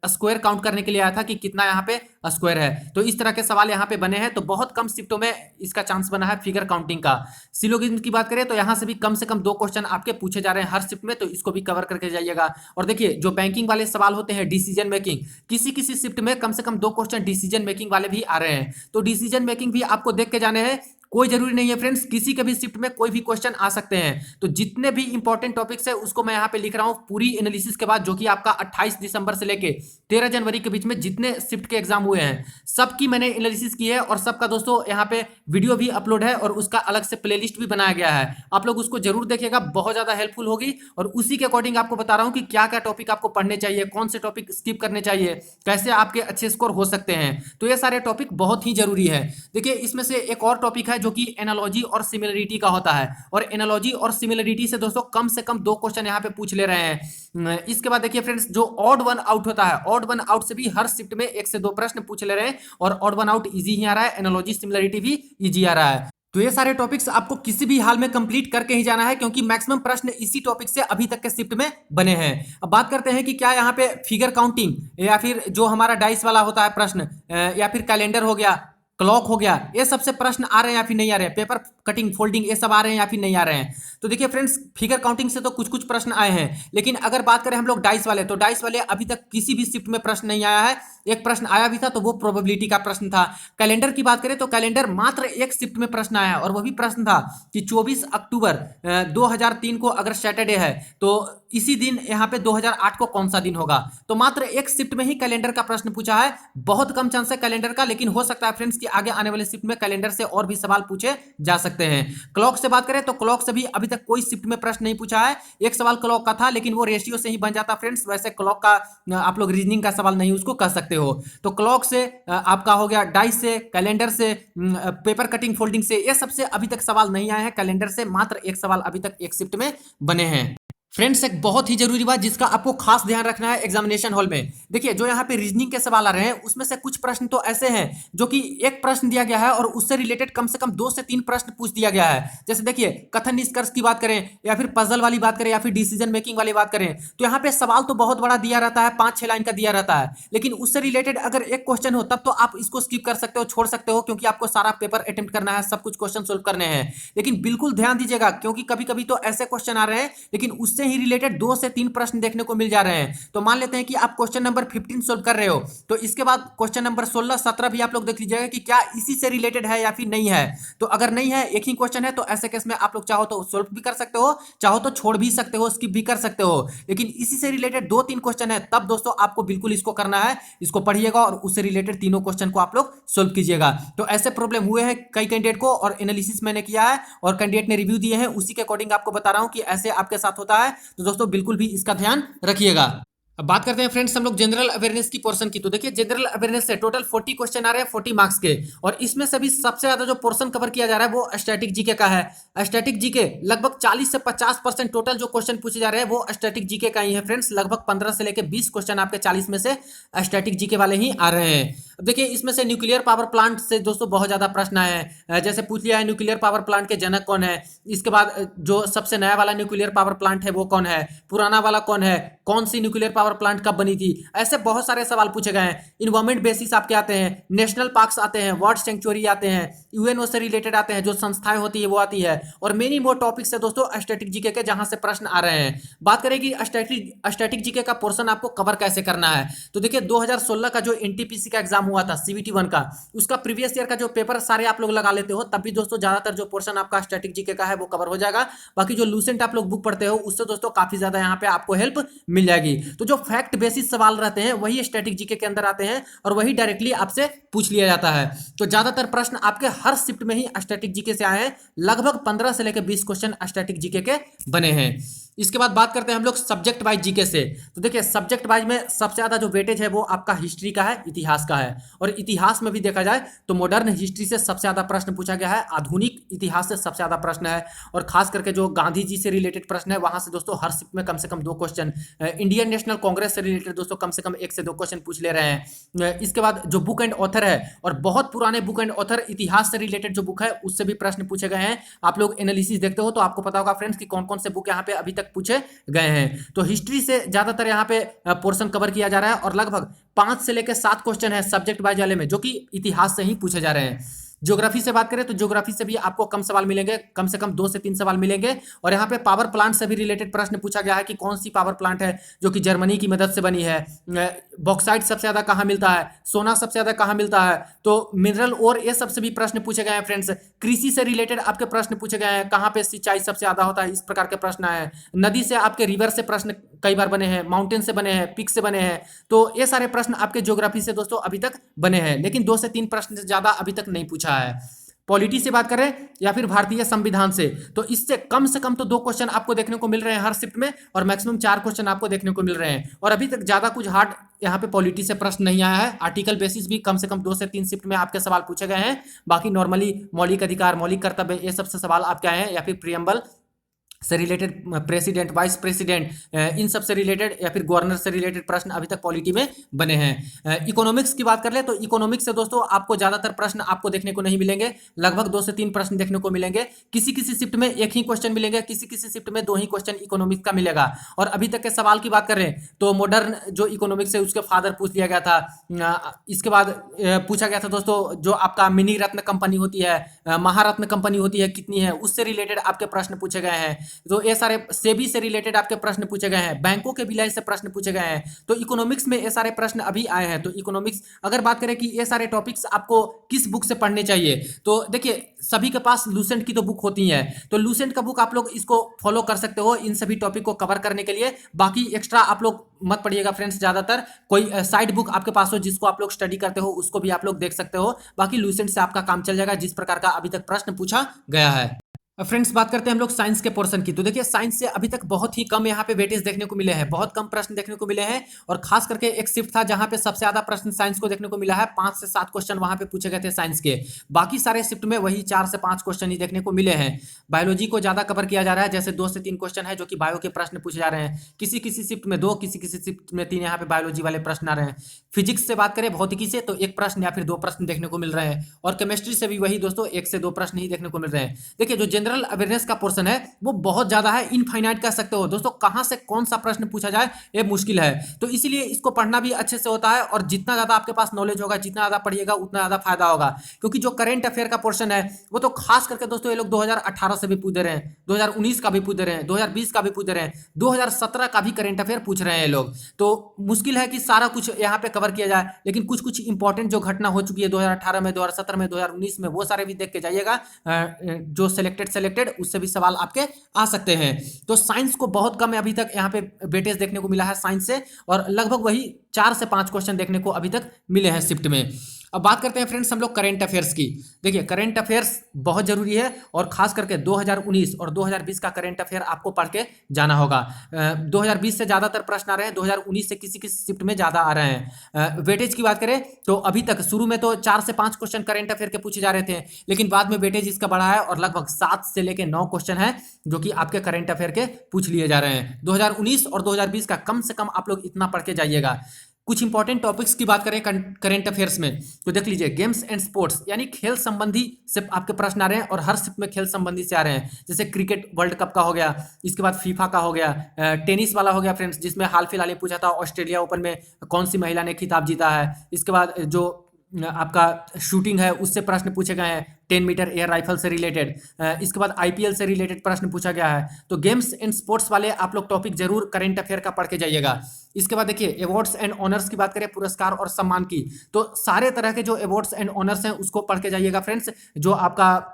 S1: स्क्वायर काउंट करने के लिए आया था कि कितना यहाँ पे स्क्वायर है। तो इस तरह के सवाल यहाँ पे बने हैं, तो बहुत कम शिफ्टों में इसका चांस बना है फिगर काउंटिंग का। सिलोगिज्म की बात करें तो यहाँ से भी कम से कम 2 क्वेश्चन आपके पूछे जा रहे हैं हर शिफ्ट में, तो इसको भी कवर करके जाइएगा। और देखिए जो बैंकिंग वाले सवाल होते हैं डिसीजन मेकिंग, किसी किसी शिफ्ट में कम से कम 2 क्वेश्चन डिसीजन मेकिंग वाले भी आ रहे हैं, तो डिसीजन मेकिंग भी आपको देख के जाने हैं। कोई जरूरी नहीं है फ्रेंड्स, किसी के भी शिफ्ट में कोई भी क्वेश्चन आ सकते हैं। तो जितने भी इंपॉर्टेंट टॉपिक्स है उसको मैं यहाँ पे लिख रहा हूँ पूरी एनालिसिस के बाद, जो कि आपका 28 दिसंबर से लेके 13 जनवरी के बीच में जितने शिफ्ट के एग्जाम हुए हैं सबकी मैंने एनालिसिस की है, और सबका दोस्तों यहाँ पे वीडियो भी अपलोड है, और उसका अलग से प्लेलिस्ट भी बनाया गया है। आप लोग उसको जरूर देखिएगा, बहुत ज्यादा हेल्पफुल होगी। और उसी के अकॉर्डिंग आपको बता रहा हूँ कि क्या क्या टॉपिक आपको पढ़ने चाहिए, कौन से टॉपिक स्किप करने चाहिए, कैसे आपके अच्छे स्कोर हो सकते हैं। तो ये सारे टॉपिक बहुत ही जरूरी है। देखिए इसमें से एक और टॉपिक है जो कि एनालॉजी और सिमिलरिटी का होता है, और एनालॉजी और सिमिलरिटी से दोस्तों कम से कम 2 क्वेश्चन यहाँ पे पूछ ले रहे हैं। इसके बाद देखिए फ्रेंड्स जो ऑड वन आउट होता है, ऑड वन आउट से भी हर शिफ्ट में 1 से 2 प्रश्न पूछ ले रहे हैं, और ऑड वन आउट इजी ही आ रहा है, एनालॉजी सिमिलरिटी भी इजी आ रहा है। तो ये सारे टॉपिक्स आपको किसी भी हाल में कंप्लीट करके ही जाना है, क्योंकि मैक्सिमम प्रश्न इसी टॉपिक से अभी तक के शिफ्ट में बने हैं। अब बात करते हैं कि क्या यहाँ पे फिगर काउंटिंग, या फिर जो हमारा डाइस वाला होता है प्रश्न, या फिर कैलेंडर हो गया, क्लॉक हो गया, ये सबसे प्रश्न आ रहे हैं या फिर नहीं आ रहे हैं, पेपर कटिंग फोल्डिंग ये सब आ रहे हैं या फिर नहीं आ रहे हैं। तो देखिए फ्रेंड्स फिगर काउंटिंग से तो कुछ कुछ प्रश्न आए हैं, लेकिन अगर बात करें हम लोग डाइस वाले, तो डाइस वाले अभी तक किसी भी शिफ्ट में प्रश्न नहीं आया है। एक प्रश्न आया भी था तो वो प्रोबेबिलिटी का प्रश्न था। कैलेंडर की बात करें तो कैलेंडर मात्र 1 शिफ्ट में प्रश्न आया है, और वो भी प्रश्न था कि 24 अक्टूबर 2003 को अगर सैटरडे है तो इसी दिन यहाँ पे 2008 को कौन सा दिन होगा। तो मात्र 1 शिफ्ट में ही कैलेंडर का प्रश्न पूछा है, बहुत कम चांस है कैलेंडर का, लेकिन हो सकता है फ्रेंड्स कि इसके आगे आने वाले शिफ्ट में कैलेंडर से और भी सवाल पूछे जा सकते हैं। क्लॉक से बात करें तो क्लॉक से भी अभी तक कोई शिफ्ट में प्रश्न नहीं पूछा है। एक सवाल क्लॉक का था लेकिन वो रेशियो से ही बन जाता फ्रेंड्स, वैसे क्लॉक का आप लोग रीजनिंग का सवाल नहीं उसको कर सकते हो। तो क्लॉक से आपका हो गया, डाइस से, कैलेंडर से, पेपर कटिंग फोल्डिंग से, ये सबसे अभी तक सवाल नहीं आए हैं। कैलेंडर से मात्र एक सवाल अभी तक एक शिफ्ट में बने हैं। फ्रेंड्स एक बहुत ही जरूरी बात जिसका आपको खास ध्यान रखना है एग्जामिनेशन हॉल में, देखिए जो यहाँ पे रीजनिंग के सवाल आ रहे हैं उसमें से कुछ प्रश्न तो ऐसे हैं जो कि एक प्रश्न दिया गया है और उससे रिलेटेड कम से कम 2 से 3 प्रश्न पूछ दिया गया है। जैसे देखिए कथन निष्कर्ष की बात करें या फिर पजल वाली बात करें या फिर डिसीजन मेकिंग वाली बात करें तो यहाँ पे सवाल तो बहुत बड़ा दिया रहता है, 5-6 लाइन का दिया रहता है, लेकिन उससे रिलेटेड अगर एक क्वेश्चन हो तब तो आप इसको स्किप कर सकते हो, छोड़ सकते हो, क्योंकि आपको सारा पेपर अटेम्प्ट करना है, सब कुछ क्वेश्चन सोल्व करने हैं। लेकिन बिल्कुल ध्यान दीजिएगा क्योंकि कभी कभी तो ऐसे क्वेश्चन आ रहे हैं लेकिन उससे ही रिलेटेड 2 से 3 प्रश्न देखने को मिल जा रहे हैं। तो मान लेते हैं कि आप क्वेश्चन नंबर 15 सोल्व कर रहे हो तो इसके बाद क्वेश्चन नंबर 16, 17 भी आप लोग देख लीजिएगा कि क्या इसी से रिलेटेड है या फिर नहीं है। तो अगर नहीं है, एक ही क्वेश्चन है, तो ऐसे केस में आप लोग चाहो तो सोल्व भी कर सकते हो, चाहो तो छोड़ भी सकते हो, स्किप भी कर सकते हो। लेकिन इसी से रिलेटेड 2-3 क्वेश्चन है तब दोस्तों आपको बिल्कुल इसको करना है, इसको पढ़िएगा और उससे रिलेटेड तीनों क्वेश्चन को आप लोग सोल्व कीजिएगा। तो ऐसे प्रॉब्लम हुए हैं कई कैंडिडेट को और एनालिसिस मैंने किया है और कैंडिडेट ने रिव्यू दिए हैं, उसी के अकॉर्डिंग आपको बता रहा हूं कि ऐसे आपके साथ होता है। तो दोस्तों बिल्कुल भी इसका ध्यान रखिएगा। अब बात करते हैं फ्रेंड्स हम लोग जनरल अवेयरनेस की पोर्शन की। तो देखिए जनरल अवेयरनेस से टोटल 40 क्वेश्चन आ रहे हैं 40 मार्क्स के, और इसमें से भी सबसे ज्यादा जो पोर्शन कवर किया जा रहा है वो स्टैटिक जीके का है। स्टैटिक जीके लगभग 40 से 50% टोटल जो क्वेश्चन पूछे जा रहे हैं वो स्टैटिक जीके का ही है फ्रेंड्स। लगभग 15 से लेकर 20 क्वेश्चन आपके 40 में से स्टैटिक जीके वाले ही आ रहे हैं। अब देखिए इसमें से न्यूक्लियर पावर प्लांट से दोस्तों बहुत ज्यादा प्रश्न आए हैं। जैसे पूछ लिया है न्यूक्लियर पावर प्लांट के जनक कौन है, इसके बाद जो सबसे नया वाला न्यूक्लियर पावर प्लांट है वो कौन है, पुराना वाला कौन है, कौन सी न्यूक्लियर पावर प्लांट कब बनी थी, ऐसे बहुत सारे सवाल पूछे गए हैं। इन्वायरमेंट बेसिस आपके आते हैं, नेशनल पार्क्स आते हैं, वर्ल्ड सेंचुरी आते हैं, यूएनओ से रिलेटेड आते हैं, जो संस्थाएं होती है वो आती है, और मेनी मोर टॉपिक्स है दोस्तों स्टैटिक जीके के जहां से प्रश्न आ रहे हैं। बात करें कि स्टैटिक जीके का पोर्शन आपको कवर कैसे करना है, तो देखिए 2016 का जो एनटीपीसी का एग्जाम हुआ था सीबीटी 1 का, उसका प्रीवियस ईयर का जो पेपर सारे आप लोग लगा लेते हो तब भी दोस्तों ज्यादातर जो पोर्शन आपका स्टैटिक जीके का है वो कवर हो जाएगा। बाकी जो लूसेंट आप लोग बुक पढ़ते हो उससे दोस्तों काफी ज्यादा यहाँ पे आपको हेल्प मिल जाएगी। तो जो फैक्ट बेसिस सवाल रहते हैं वही स्टैटिक जीके के अंदर आते हैं और वही डायरेक्टली आपसे पूछ लिया जाता है। तो ज्यादातर प्रश्न आपके हर शिफ्ट में ही स्टैटिक जीके से आए हैं। लगभग 15 से लेकर 20 क्वेश्चन स्टैटिक जीके के बने हैं। इसके बाद बात करते हैं हम लोग सब्जेक्ट वाइज जीके से। तो देखिए सब्जेक्ट वाइज में सबसे ज्यादा जो वेटेज है वो आपका हिस्ट्री का है, इतिहास का है, और इतिहास में भी देखा जाए तो मॉडर्न हिस्ट्री से सबसे ज्यादा प्रश्न पूछा गया है, आधुनिक इतिहास से सबसे ज्यादा प्रश्न है, और खास करके जो गांधी जी से रिलेटेड प्रश्न है वहां से दोस्तों हर शिफ्ट में कम से कम 2 क्वेश्चन, इंडियन नेशनल कांग्रेस से रिलेटेड दोस्तों कम से कम 1 से 2 क्वेश्चन पूछ ले रहे हैं। इसके बाद जो बुक एंड ऑथर है, और बहुत पुराने बुक एंड ऑथर इतिहास से रिलेटेड जो बुक है उससे भी प्रश्न पूछे गए हैं। आप लोग एनालिसिस देखते हो तो आपको पता होगा फ्रेंड्स कि कौन कौन से बुक यहाँ पे अभी तक पूछे गए हैं। तो हिस्ट्री से ज्यादातर यहाँ पे पोर्शन कवर किया जा रहा है, और लगभग 5 से लेकर 7 क्वेश्चन है सब्जेक्ट वाइज वाले में जो कि इतिहास से ही पूछे जा रहे हैं। ज्योग्राफी से बात करें तो ज्योग्राफी से भी आपको कम सवाल मिलेंगे, कम से कम 2 से 3 सवाल मिलेंगे, और यहाँ पे पावर प्लांट से भी रिलेटेड प्रश्न पूछा गया है कि कौन सी पावर प्लांट है जो कि जर्मनी की मदद से बनी है, बॉक्साइट सबसे ज्यादा कहाँ मिलता है, सोना सबसे ज्यादा कहाँ मिलता है, तो मिनरल और ये सबसे भी प्रश्न पूछे गए हैं फ्रेंड्स। कृषि से रिलेटेड आपके प्रश्न पूछे गए हैं, कहाँ पे सिंचाई सबसे ज्यादा होता है, इस प्रकार के प्रश्न आए हैं। नदी से आपके रिवर से प्रश्न कई बार बने हैं, माउंटेन से बने हैं, पिक से बने हैं, तो ये सारे प्रश्न आपके ज्योग्राफी से दोस्तों अभी तक बने हैं, लेकिन 2 से 3 प्रश्न से ज्यादा अभी तक नहीं पूछा है। पॉलिटी से बात करें या फिर भारतीय संविधान से इससे कम तो 2 क्वेश्चन आपको देखने को मिल रहे हैं हर शिफ्ट में, और मैक्सिमम 4 क्वेश्चन आपको देखने को मिल रहे हैं, और अभी तक ज्यादा कुछ हार्ड यहाँ पे पॉलिटी से प्रश्न नहीं आया है। आर्टिकल बेसिस भी कम से कम 2 से 3 शिफ्ट में आपके सवाल पूछे गए हैं। बाकी नॉर्मली मौलिक अधिकार, मौलिक कर्तव्य, ये सबसे सवाल आपके आए हैं, या फिर प्रियम्बल से रिलेटेड, प्रेसिडेंट, वाइस प्रेसिडेंट, इन सब से रिलेटेड, या फिर गवर्नर से रिलेटेड प्रश्न अभी तक पॉलिटी में बने हैं। इकोनॉमिक्स की बात कर ले तो इकोनॉमिक्स से दोस्तों आपको ज्यादातर प्रश्न आपको देखने को नहीं मिलेंगे, लगभग 2 से 3 प्रश्न देखने को मिलेंगे। किसी किसी शिफ्ट में 1 ही क्वेश्चन मिलेंगे, किसी किसी शिफ्ट में 2 ही क्वेश्चन इकोनॉमिक्स का मिलेगा। और अभी तक के सवाल की बात करें तो मॉडर्न जो इकोनॉमिक्स है उसके फादर पूछ लिया गया था। इसके बाद पूछा गया था दोस्तों जो आपका मिनी रत्न कंपनी होती है, महारत्न कंपनी होती है, कितनी है, उससे रिलेटेड आपके प्रश्न पूछे गए हैं। तो ये सारे सेबी से रिलेटेड आपके प्रश्न पूछे गए हैं, बैंकों के विलय से प्रश्न पूछे गए हैं। तो इकोनॉमिक्स में ये सारे प्रश्न अभी आए हैं। तो इकोनॉमिक्स अगर बात करें कि ये सारे टॉपिक्स आपको किस बुक से पढ़ने चाहिए, तो देखिए सभी के पास लूसेंट की तो बुक होती है, तो लूसेंट का बुक आप लोग इसको फॉलो कर सकते हो इन सभी टॉपिक को कवर करने के लिए। बाकी एक्स्ट्रा आप लोग मत पढ़िएगा फ्रेंड्स, ज्यादातर कोई साइड बुक आपके पास हो जिसको आप लोग स्टडी करते हो उसको भी आप लोग देख सकते हो। बाकी लूसेंट से आपका काम चल जाएगा जिस प्रकार का अभी तक प्रश्न पूछा गया है। फ्रेंड्स बात करते हैं हम लोग साइंस के पोर्शन की। तो देखिए साइंस से अभी तक बहुत ही कम यहाँ पे वेटेज देखने को मिले हैं, बहुत कम प्रश्न देखने को मिले हैं। और खास करके एक शिफ्ट था जहां पे सबसे ज्यादा प्रश्न साइंस को देखने को मिला है, 5 से 7 क्वेश्चन वहां पे पूछे गए थे साइंस के। बाकी सारे शिफ्ट में वही 4 से 5 क्वेश्चन ही देखने को मिले हैं। बायोलॉजी को ज्यादा कवर किया जा रहा है, जैसे 2 से 3 क्वेश्चन है जो कि बायो के प्रश्न पूछे जा रहे हैं। किसी किसी शिफ्ट में 2, किसी किसी शिफ्ट में 3 यहाँ पे बायोलॉजी वाले प्रश्न आ रहे हैं। फिजिक्स से बात करें भौतिकी से, तो 1 प्रश्न या फिर 2 प्रश्न देखने को मिल रहे हैं। और केमिस्ट्री से भी वही दोस्तों 1 से 2 प्रश्न ही देखने को मिल रहे हैं। देखिए जो जनरल अवेयरनेस का पोर्शन है वो बहुत ज्यादा है, इनफाइनाइट कह सकते हो दोस्तों, कहां से कौन सा प्रश्न पूछा जाए ये मुश्किल है। तो इसीलिए इसको पढ़ना भी अच्छे से होता है, और जितना ज्यादा आपके पास नॉलेज होगा, जितना ज्यादा पढ़िएगा उतना ज्यादा फायदा होगा। क्योंकि जो करंट अफेयर का पोर्शन है वो तो खास करके दोस्तों ये लोग 2018 से भी पूछ दे रहे हैं, 2019 का भी पूछ दे रहे हैं, 2020 का भी पूछ दे रहे हैं, 2017 का भी करंट अफेयर पूछ रहे हैं ये लोग। तो मुश्किल है कि सारा कुछ यहाँ पे कवर किया जाए, लेकिन कुछ कुछ इंपॉर्टेंट जो घटना हो चुकी है 2018 में, 2017 में, 2019 में, वो सारे भी देख के जाइएगा। जो सिलेक्टेड उससे भी सवाल आपके आ सकते हैं। तो साइंस को बहुत कम अभी तक यहाँ पे वेटेज देखने को मिला है साइंस से, और लगभग वही 4 से 5 क्वेश्चन देखने को अभी तक मिले हैं शिफ्ट में। अब बात करते हैं फ्रेंड्स हम लोग करंट अफेयर्स की। देखिए करंट अफेयर्स बहुत जरूरी है, और खास करके 2019 और 2020 का करंट अफेयर आपको पढ़ के जाना होगा। 2020 से ज्यादातर प्रश्न आ रहे हैं, 2019 से किसी किसी शिफ्ट में ज्यादा आ रहे हैं। वेटेज की बात करें तो अभी तक शुरू में तो 4 से 5 क्वेश्चन करंट अफेयर के पूछे जा रहे थे, लेकिन बाद में वेटेज इसका बढ़ा है और लगभग 7 से लेकर 9 क्वेश्चन है जो कि आपके करंट अफेयर के पूछ लिए जा रहे हैं। 2019 और 2020 का कम से कम आप लोग इतना पढ़ के जाइएगा। कुछ इंपॉर्टेंट टॉपिक्स की बात करें करंट अफेयर्स में, तो देख लीजिए गेम्स एंड स्पोर्ट्स, यानी खेल संबंधी से आपके प्रश्न आ रहे हैं, और हर शिफ्ट में खेल संबंधी से आ रहे हैं। जैसे क्रिकेट वर्ल्ड कप का हो गया, इसके बाद फीफा का हो गया, टेनिस वाला हो गया फ्रेंड्स, जिसमें हाल फिलहाल ही पूछा था ऑस्ट्रेलिया ओपन में कौन सी महिला ने खिताब जीता है। इसके बाद जो आपका शूटिंग है उससे प्रश्न पूछे गए हैं, 10 मीटर एयर राइफल से रिलेटेड। इसके बाद आईपीएल से रिलेटेड प्रश्न पूछा गया है। तो गेम्स एंड स्पोर्ट्स वाले आप लोग टॉपिक जरूर करंट अफेयर का पढ़ के जाइएगा। इसके बाद देखिए अवार्ड्स एंड ऑनर्स की बात करें, पुरस्कार और सम्मान की, तो सारे तरह के जो अवार्ड्स एंड ऑनर्स हैं उसको पढ़ के जाइएगा फ्रेंड्स। जो आपका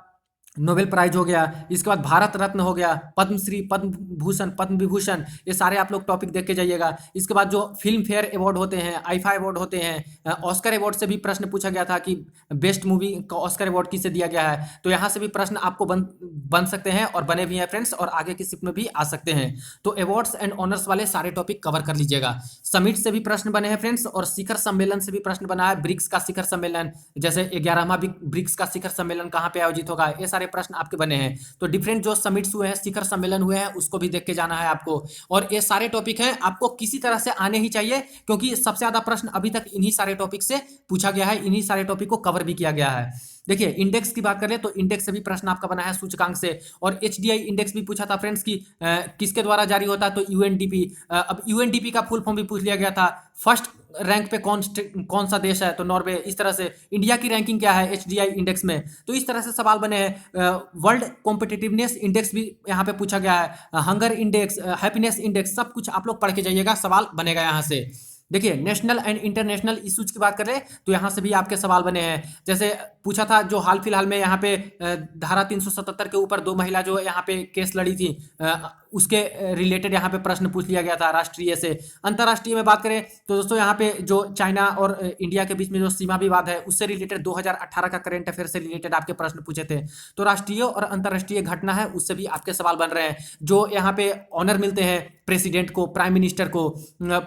S1: नोबेल प्राइज हो गया, इसके बाद भारत रत्न हो गया, पद्मश्री, पद्म भूषण, पद्म विभूषण, ये सारे आप लोग टॉपिक देख के जाइएगा। इसके बाद जो फिल्म फेयर अवार्ड होते हैं, आईफा अवार्ड होते हैं, ऑस्कर अवार्ड से भी प्रश्न पूछा गया था कि बेस्ट मूवी का ऑस्कर अवार्ड किसे दिया गया है। तो यहाँ से भी प्रश्न आपको बन सकते हैं, और बने भी हैं फ्रेंड्स, और आगे की शिफ्ट में भी आ सकते हैं। तो अवार्ड्स एंड ऑनर्स वाले सारे टॉपिक कवर कर लीजिएगा। समिट से भी प्रश्न बने हैं फ्रेंड्स, और शिखर सम्मेलन से भी प्रश्न बना है। ब्रिक्स का शिखर सम्मेलन, जैसे 11वां ब्रिक्स का शिखर सम्मेलन कहाँ पे आयोजित होगा, ये सारे प्रश्न आपके बने हैं। तो डिफरेंट जो समिट्स हुए हैं, शिखर सम्मेलन हुए हैं, उसको भी देख के जाना है आपको। और ये सारे टॉपिक हैं, आपको किसी तरह से आने ही चाहिए, क्योंकि सबसे ज्यादा प्रश्न अभी तक इन्हीं सारे टॉपिक से पूछा गया है, इन्हीं सारे टॉपिक को कवर भी किया गया है। देखिए इंडेक्स की बात करें तो इंडेक्स से भी प्रश्न आपका बना है, सूचकांक से। और एचडीआई इंडेक्स भी पूछा था फ्रेंड्स की किसके द्वारा जारी होता है, तो यूएनडीपी। अब यूएनडीपी का फुल फॉर्म भी पूछ लिया गया था। फर्स्ट रैंक पे कौन सा देश है, तो नॉर्वे। इस तरह से इंडिया की रैंकिंग क्या है एचडीआई इंडेक्स में, तो इस तरह से सवाल बने हैं। वर्ल्ड कॉम्पिटिटिवनेस इंडेक्स भी यहाँ पे पूछा गया है, हंगर इंडेक्स, हैप्पीनेस इंडेक्स, सब कुछ आप लोग पढ़ के जाइएगा, सवाल बनेगा यहाँ से। देखिए नेशनल एंड इंटरनेशनल इश्यूज की बात करें तो यहाँ से भी आपके सवाल बने हैं। जैसे पूछा था जो हाल फिलहाल में यहाँ पे धारा 377 के ऊपर 2 महिला जो यहाँ पे केस लड़ी थी, उसके रिलेटेड यहाँ पे प्रश्न पूछ लिया गया था राष्ट्रीय से। अंतर्राष्ट्रीय में बात करें तो दोस्तों यहाँ पे जो चाइना और इंडिया के बीच में जो सीमा विवाद है उससे रिलेटेड 2018 का करंट अफेयर से रिलेटेड आपके प्रश्न पूछे थे। तो राष्ट्रीय और अंतर्राष्ट्रीय घटना है उससे भी आपके सवाल बन रहे हैं। जो यहाँ पे ऑनर मिलते हैं प्रेसिडेंट को, प्राइम मिनिस्टर को,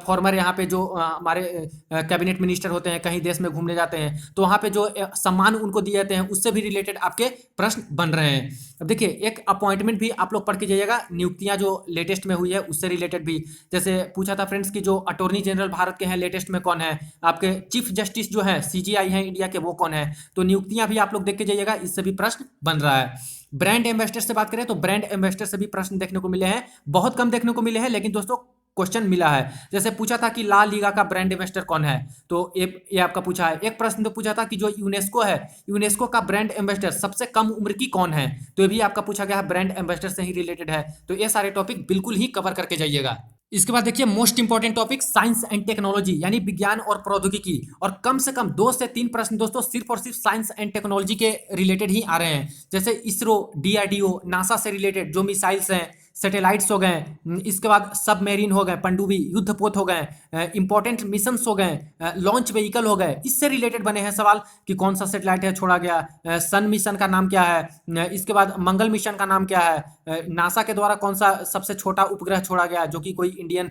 S1: फॉर्मर यहाँ पे जो हमारे कैबिनेट मिनिस्टर होते हैं, कहीं देश में घूमने जाते हैं, तो वहाँ पे जो सम्मान उनको दिए जाते हैं उससे भी रिलेटेड आपके प्रश्न बन रहे हैं। अब देखिए एक अपॉइंटमेंट भी आप लोग पढ़ के जाइएगा, नियुक्तियां जो लेटेस्ट में हुई है उससे रिलेटेड भी। जैसे पूछा था फ्रेंड्स की जो अटॉर्नी जनरल भारत के हैं लेटेस्ट में कौन है, आपके चीफ जस्टिस जो है सीजीआई है इंडिया के, वो कौन है। तो नियुक्तियां भी आप लोग देख के जाइएगा, इससे भी प्रश्न बन रहा है। ब्रांड एम्बेसडर से बात करें तो ब्रांड एम्बेसडर से भी प्रश्न देखने को मिले हैं, बहुत कम देखने को मिले हैं, लेकिन दोस्तों क्वेश्चन मिला है। जैसे पूछा था कि ला लीगा का ब्रांड एम्बेसडर कौन है, तो ये आपका पूछा है। एक प्रश्न तो पूछा था कि जो यूनेस्को है, यूनेस्को का ब्रांड एम्बेसडर सबसे कम उम्र की कौन है, तो ये भी आपका पूछा गया है, ब्रांड एम्बेसडर से ही रिलेटेड है। तो ये सारे टॉपिक बिल्कुल ही कवर करके जाइएगा। इसके बाद देखिए most important topic science and technology, यानी विज्ञान और प्रौद्योगिकी, और कम से कम 2 से 3 प्रश्न दोस्तों सिर्फ और सिर्फ साइंस एंड टेक्नोलॉजी के रिलेटेड ही आ रहे हैं। जैसे इसरो, डीआरडीओ, नासा से रिलेटेड जो मिसाइल्स हैं, सैटेलाइट्स हो गए, इसके बाद सबमेरीन हो गए, पनडुब्बी, युद्धपोत हो गए, इंपॉर्टेंट मिशंस हो गए, लॉन्च व्हीकल हो गए, इससे रिलेटेड बने हैं सवाल कि कौन सा सैटेलाइट है छोड़ा गया, सन मिशन का नाम क्या है, इसके बाद मंगल मिशन का नाम क्या है, नासा के द्वारा कौन सा सबसे छोटा उपग्रह छोड़ा गया जो कि कोई इंडियन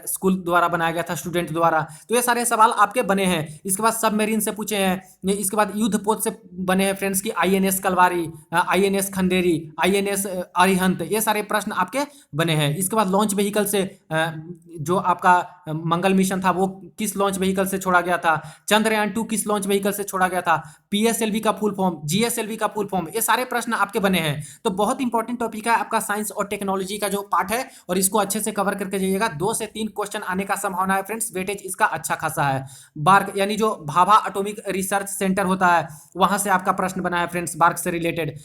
S1: स्कूल द्वारा बनाया गया था, स्टूडेंट द्वारा। तो ये सारे सवाल आपके बने हैं। इसके बाद सबमेरीन से पूछे हैं, इसके बाद युद्धपोत से बने हैं फ्रेंड्स की INS Kalwari, INS Khanderi, INS Arihant, ये सारे प्रश्न आपके बने हैं। इसके बाद लॉन्च व्हीकल से जो आपका मंगल मिशन था वो किस लॉन्च व्हीकल से छोड़ा गया था, चंद्रयान 2 किस लॉन्च व्हीकल से छोड़ा गया था, पीएसएलवी का फुल फॉर्म, जीएसएलवी का फुल फॉर्म, ये सारे प्रश्न आपके बने हैं। तो बहुत इंपॉर्टेंट टॉपिक है आपका साइंस और टेक्नोलॉजी का जो पार्ट है, और इसको अच्छे से कवर करके जाइएगा। 2 से 3 क्वेश्चन आने का संभावना है फ्रेंड्स, वेटेज इसका अच्छा खासा है। बार्क यानी जो भाभा एटॉमिक रिसर्च सेंटर होता है वहां से आपका प्रश्न बना है फ्रेंड्स, बार्क से रिलेटेड।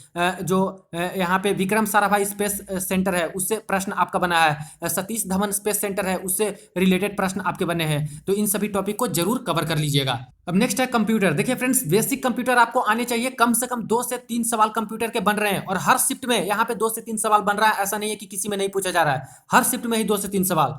S1: जो यहाँ पे विक्रम साराभाई स्पेस सेंटर है उससे प्रश्न आपका बना है, सतीश धवन स्पेस सेंटर है उससे रिलेटेड प्रश्न आपके बने हैं। तो इन सभी टॉपिक को जरूर कवर कर लीजिएगा। अब नेक्स्ट है कंप्यूटर। देखिए फ्रेंड्स, बेसिक कंप्यूटर आपको आने चाहिए। कम से कम 2 से 3 सवाल कंप्यूटर के बन रहे हैं, और हर शिफ्ट में यहाँ पे 2 से 3 सवाल बन रहा है, ऐसा नहीं है कि किसी में नहीं पूछा जा रहा है, हर शिफ्ट में ही 2 से 3 सवाल।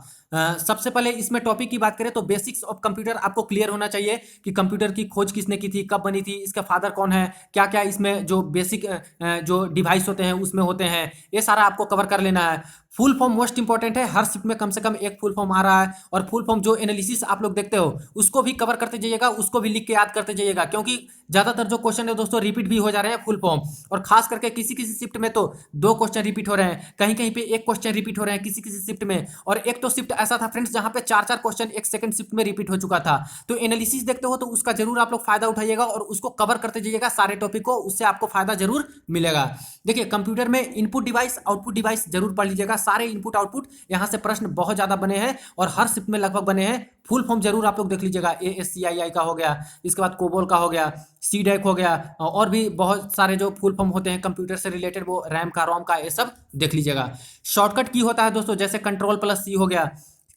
S1: सबसे पहले इसमें टॉपिक की बात करें तो बेसिक्स ऑफ कंप्यूटर आपको क्लियर होना चाहिए कि कंप्यूटर की खोज किसने की थी, कब बनी थी, इसका फादर कौन है, क्या क्या इसमें जो बेसिक जो डिवाइस होते हैं उसमें होते हैं, ये सारा आपको कवर कर लेना है। फुल फॉर्म मोस्ट इंपॉर्टेंट है, हर शिफ्ट में कम से कम एक फुल फॉर्म आ रहा है, और फुल फॉर्म जो एनालिसिस आप लोग देखते हो उसको भी कवर करते जाइएगा, उसको भी लिख के याद करते जाइएगा, क्योंकि ज्यादातर जो क्वेश्चन है दोस्तों रिपीट भी हो जा रहे हैं फुल फॉर्म, और खास करके किसी किसी शिफ्ट में तो 2 क्वेश्चन रिपीट हो रहे हैं, कहीं कहीं पे 1 क्वेश्चन रिपीट हो रहे हैं किसी किसी शिफ्ट में, और एक तो शिफ्ट ऐसा था फ्रेंड्स जहां पे 4-4 क्वेश्चन एक सेकंड शिफ्ट में रिपीट हो चुका था। तो एनालिसिस देखते हो तो उसका जरूर आप लोग फायदा उठाइएगा और उसको कवर करते जाइएगा सारे टॉपिक को, उससे आपको फायदा जरूर मिलेगा। देखिए कंप्यूटर में इनपुट डिवाइस, आउटपुट डिवाइस जरूर पढ़ लीजिएगा, सारे इनपुट आउटपुट यहाँ से प्रश्न बहुत ज्यादा बने हैं और हर शिफ्ट में लगभग बने हैं। फुल फॉर्म जरूर आप लोग देख लीजिएगा, ASCII का हो गया, इसके बाद कोबोल का हो गया, CDEC हो गया, और भी बहुत सारे जो फुल फॉर्म होते हैं कंप्यूटर से रिलेटेड, वो रैम का, रोम का, ये सब देख लीजिएगा। शॉर्टकट की होता है दोस्तों, जैसे Ctrl+C हो गया,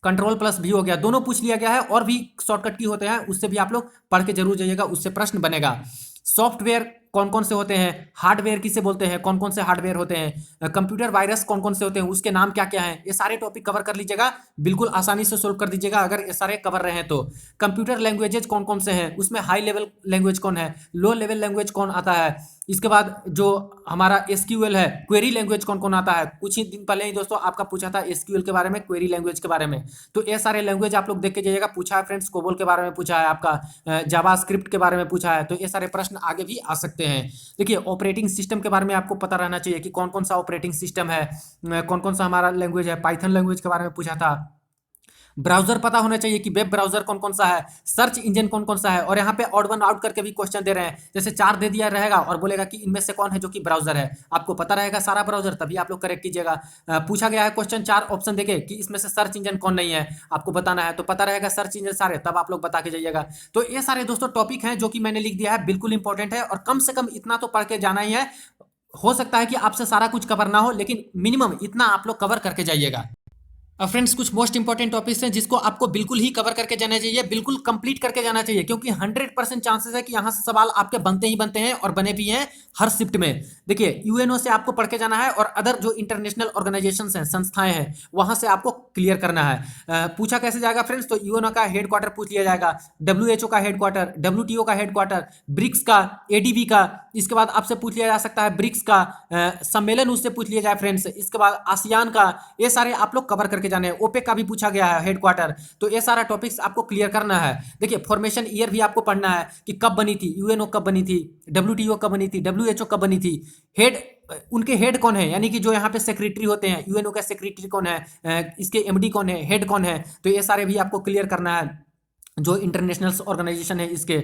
S1: Ctrl+V हो गया, दोनों पूछ लिया गया है, और भी शॉर्टकट की होते हैं उससे भी आप लोग पढ़ के जरूर जाइएगा, उससे प्रश्न बनेगा। सॉफ्टवेयर कौन कौन से होते हैं, हार्डवेयर किसे बोलते हैं, कौन कौन से हार्डवेयर होते हैं, कंप्यूटर वायरस कौन कौन से होते हैं, उसके नाम क्या क्या हैं, ये सारे टॉपिक कवर कर लीजिएगा, बिल्कुल आसानी से सोल्व कर दीजिएगा अगर ये सारे कवर रहे हैं तो। कंप्यूटर लैंग्वेजेज कौन कौन से हैं, उसमें हाई लेवल लैंग्वेज कौन है, लो लेवल लैंग्वेज कौन आता है, इसके बाद जो हमारा SQL है, क्वेरी लैंग्वेज कौन कौन आता है, कुछ ही दिन पहले ही दोस्तों आपका पूछा था SQL के बारे में, क्वेरी लैंग्वेज के बारे में, तो ये सारे लैंग्वेज आप लोग देख के जाइएगा। पूछा है फ्रेंड्स कोबोल के बारे में, पूछा है आपका जावास्क्रिप्ट के बारे में पूछा है, तो ये सारे प्रश्न आगे भी आ सकते हैं। देखिए ऑपरेटिंग सिस्टम के बारे में आपको पता रहना चाहिए कि कौन कौन सा ऑपरेटिंग सिस्टम है, कौन कौन सा हमारा लैंग्वेज है, पाइथन लैंग्वेज के बारे में पूछा था। ब्राउजर पता होना चाहिए कि वेब ब्राउजर कौन कौन सा है, सर्च इंजन कौन कौन सा है, और यहाँ पे ऑड वन आउट करके भी क्वेश्चन दे रहे हैं, जैसे 4 दे दिया रहेगा और बोलेगा कि इनमें से कौन है जो कि ब्राउजर है, आपको पता रहेगा सारा ब्राउजर तभी आप लोग करेक्ट कीजिएगा। पूछा गया है क्वेश्चन 4 ऑप्शन देके कि इसमें से सर्च इंजन कौन नहीं है, आपको बताना है, तो पता रहेगा सर्च इंजन सारे, तब आप लोग बता के जाइएगा। तो ये सारे दोस्तों टॉपिक हैं जो कि मैंने लिख दिया है, बिल्कुल इंपॉर्टेंट है, और कम से कम इतना तो पढ़ के जाना ही है। हो सकता है कि आपसे सारा कुछ कवर ना हो, लेकिन मिनिमम इतना आप लोग कवर करके जाइएगा। अब फ्रेंड्स कुछ मोस्ट इंपॉर्टेंट टॉपिक्स हैं जिसको आपको बिल्कुल ही कवर करके जाना चाहिए, बिल्कुल कंप्लीट करके जाना चाहिए, क्योंकि 100% चांसेस है कि यहाँ से सवाल आपके बनते ही बनते हैं और बने भी हैं हर शिफ्ट में। देखिए UNO से आपको पढ़ के जाना है, और अदर जो इंटरनेशनल ऑर्गेनाइजेशंस हैं, संस्थाएं हैं, वहां से आपको क्लियर करना है। पूछा कैसे जाएगा फ्रेंड्स, तो UNO का हेडक्वार्टर पूछ लिया जाएगा, WHO का हेडक्वार्टर, WTO का हेडक्वार्टर, ब्रिक्स का, ADB का, इसके बाद आपसे पूछ लिया जा सकता है ब्रिक्स का सम्मेलन, उससे पूछ लिया जाए फ्रेंड्स, इसके बाद आसियान का, ये सारे आप लोग कवर करके जाने हैं। ओपेक का भी पूछा गया है हेडक्वार्टर, तो ये सारा टॉपिक्स आपको क्लियर करना है। देखिए फॉर्मेशन ईयर भी आपको पढ़ना है कि कब बनी थी, UNO कब बनी थी, WTO कब बनी थी, WHO कब बनी थी, हेड उनके हेड कौन है, यानी कि जो यहाँ पे सेक्रेटरी होते हैं, UNO का सेक्रेटरी कौन है, इसके MD कौन है, हेड कौन है, तो ये सारे भी आपको क्लियर करना है। जो इंटरनेशनल ऑर्गेनाइजेशन है इसके।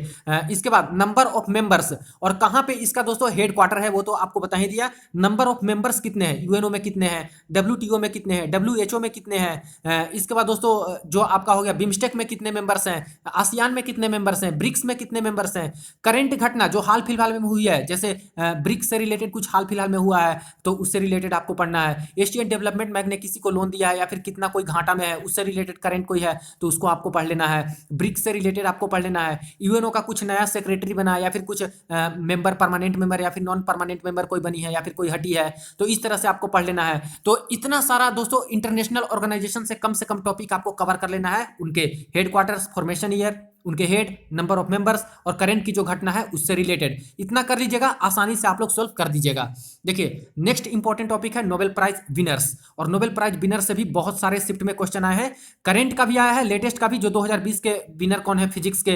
S1: इसके बाद नंबर ऑफ मेंबर्स, और कहाँ पे इसका दोस्तों हेड क्वार्टर है वो तो आपको बता ही दिया। नंबर ऑफ मेंबर्स कितने हैं, यूएनओ में कितने हैं, डब्ल्यूटीओ में कितने हैं, डब्ल्यूएचओ में कितने हैं। इसके बाद दोस्तों जो आपका हो गया बिम्स्टेक में कितने मेंबर्स हैं, आसियान में कितने मेंबर्स हैं, ब्रिक्स में कितने मेंबर्स हैं। करेंट घटना जो हाल फिलहाल में हुई है, जैसे ब्रिक्स से रिलेटेड कुछ हाल फिलहाल में हुआ है तो उससे रिलेटेड आपको पढ़ना है। एशियन डेवलपमेंट बैंक ने किसी को लोन दिया है या फिर कितना कोई घाटा में है, उससे रिलेटेड करंट कोई है तो उसको आपको पढ़ लेना है। ब्रिक्स से रिलेटेड आपको पढ़ लेना है। यूएनओ का कुछ नया सेक्रेटरी बना है या फिर कुछ मेंबर, परमानेंट मेंबर या फिर नॉन परमानेंट मेंबर कोई बनी है या फिर कोई हटी है, तो इस तरह से आपको पढ़ लेना है। तो इतना सारा दोस्तों इंटरनेशनल ऑर्गेनाइजेशन से कम टॉपिक आपको कवर कर लेना है। उनके हेडक्वार्टर्स, फॉर्मेशन ईयर, उनके हेड, नंबर ऑफ मेंबर्स और करंट की जो घटना है उससे रिलेटेड, इतना कर लीजिएगा, आसानी से आप लोग सोल्व कर दीजिएगा। देखिए नेक्स्ट इंपॉर्टेंट टॉपिक है नोबेल प्राइज विनर्स, और नोबेल प्राइज विनर से भी बहुत सारे शिफ्ट में क्वेश्चन आए हैं। करंट का भी आया है, लेटेस्ट का भी, जो 2020 के विनर कौन है फिजिक्स के,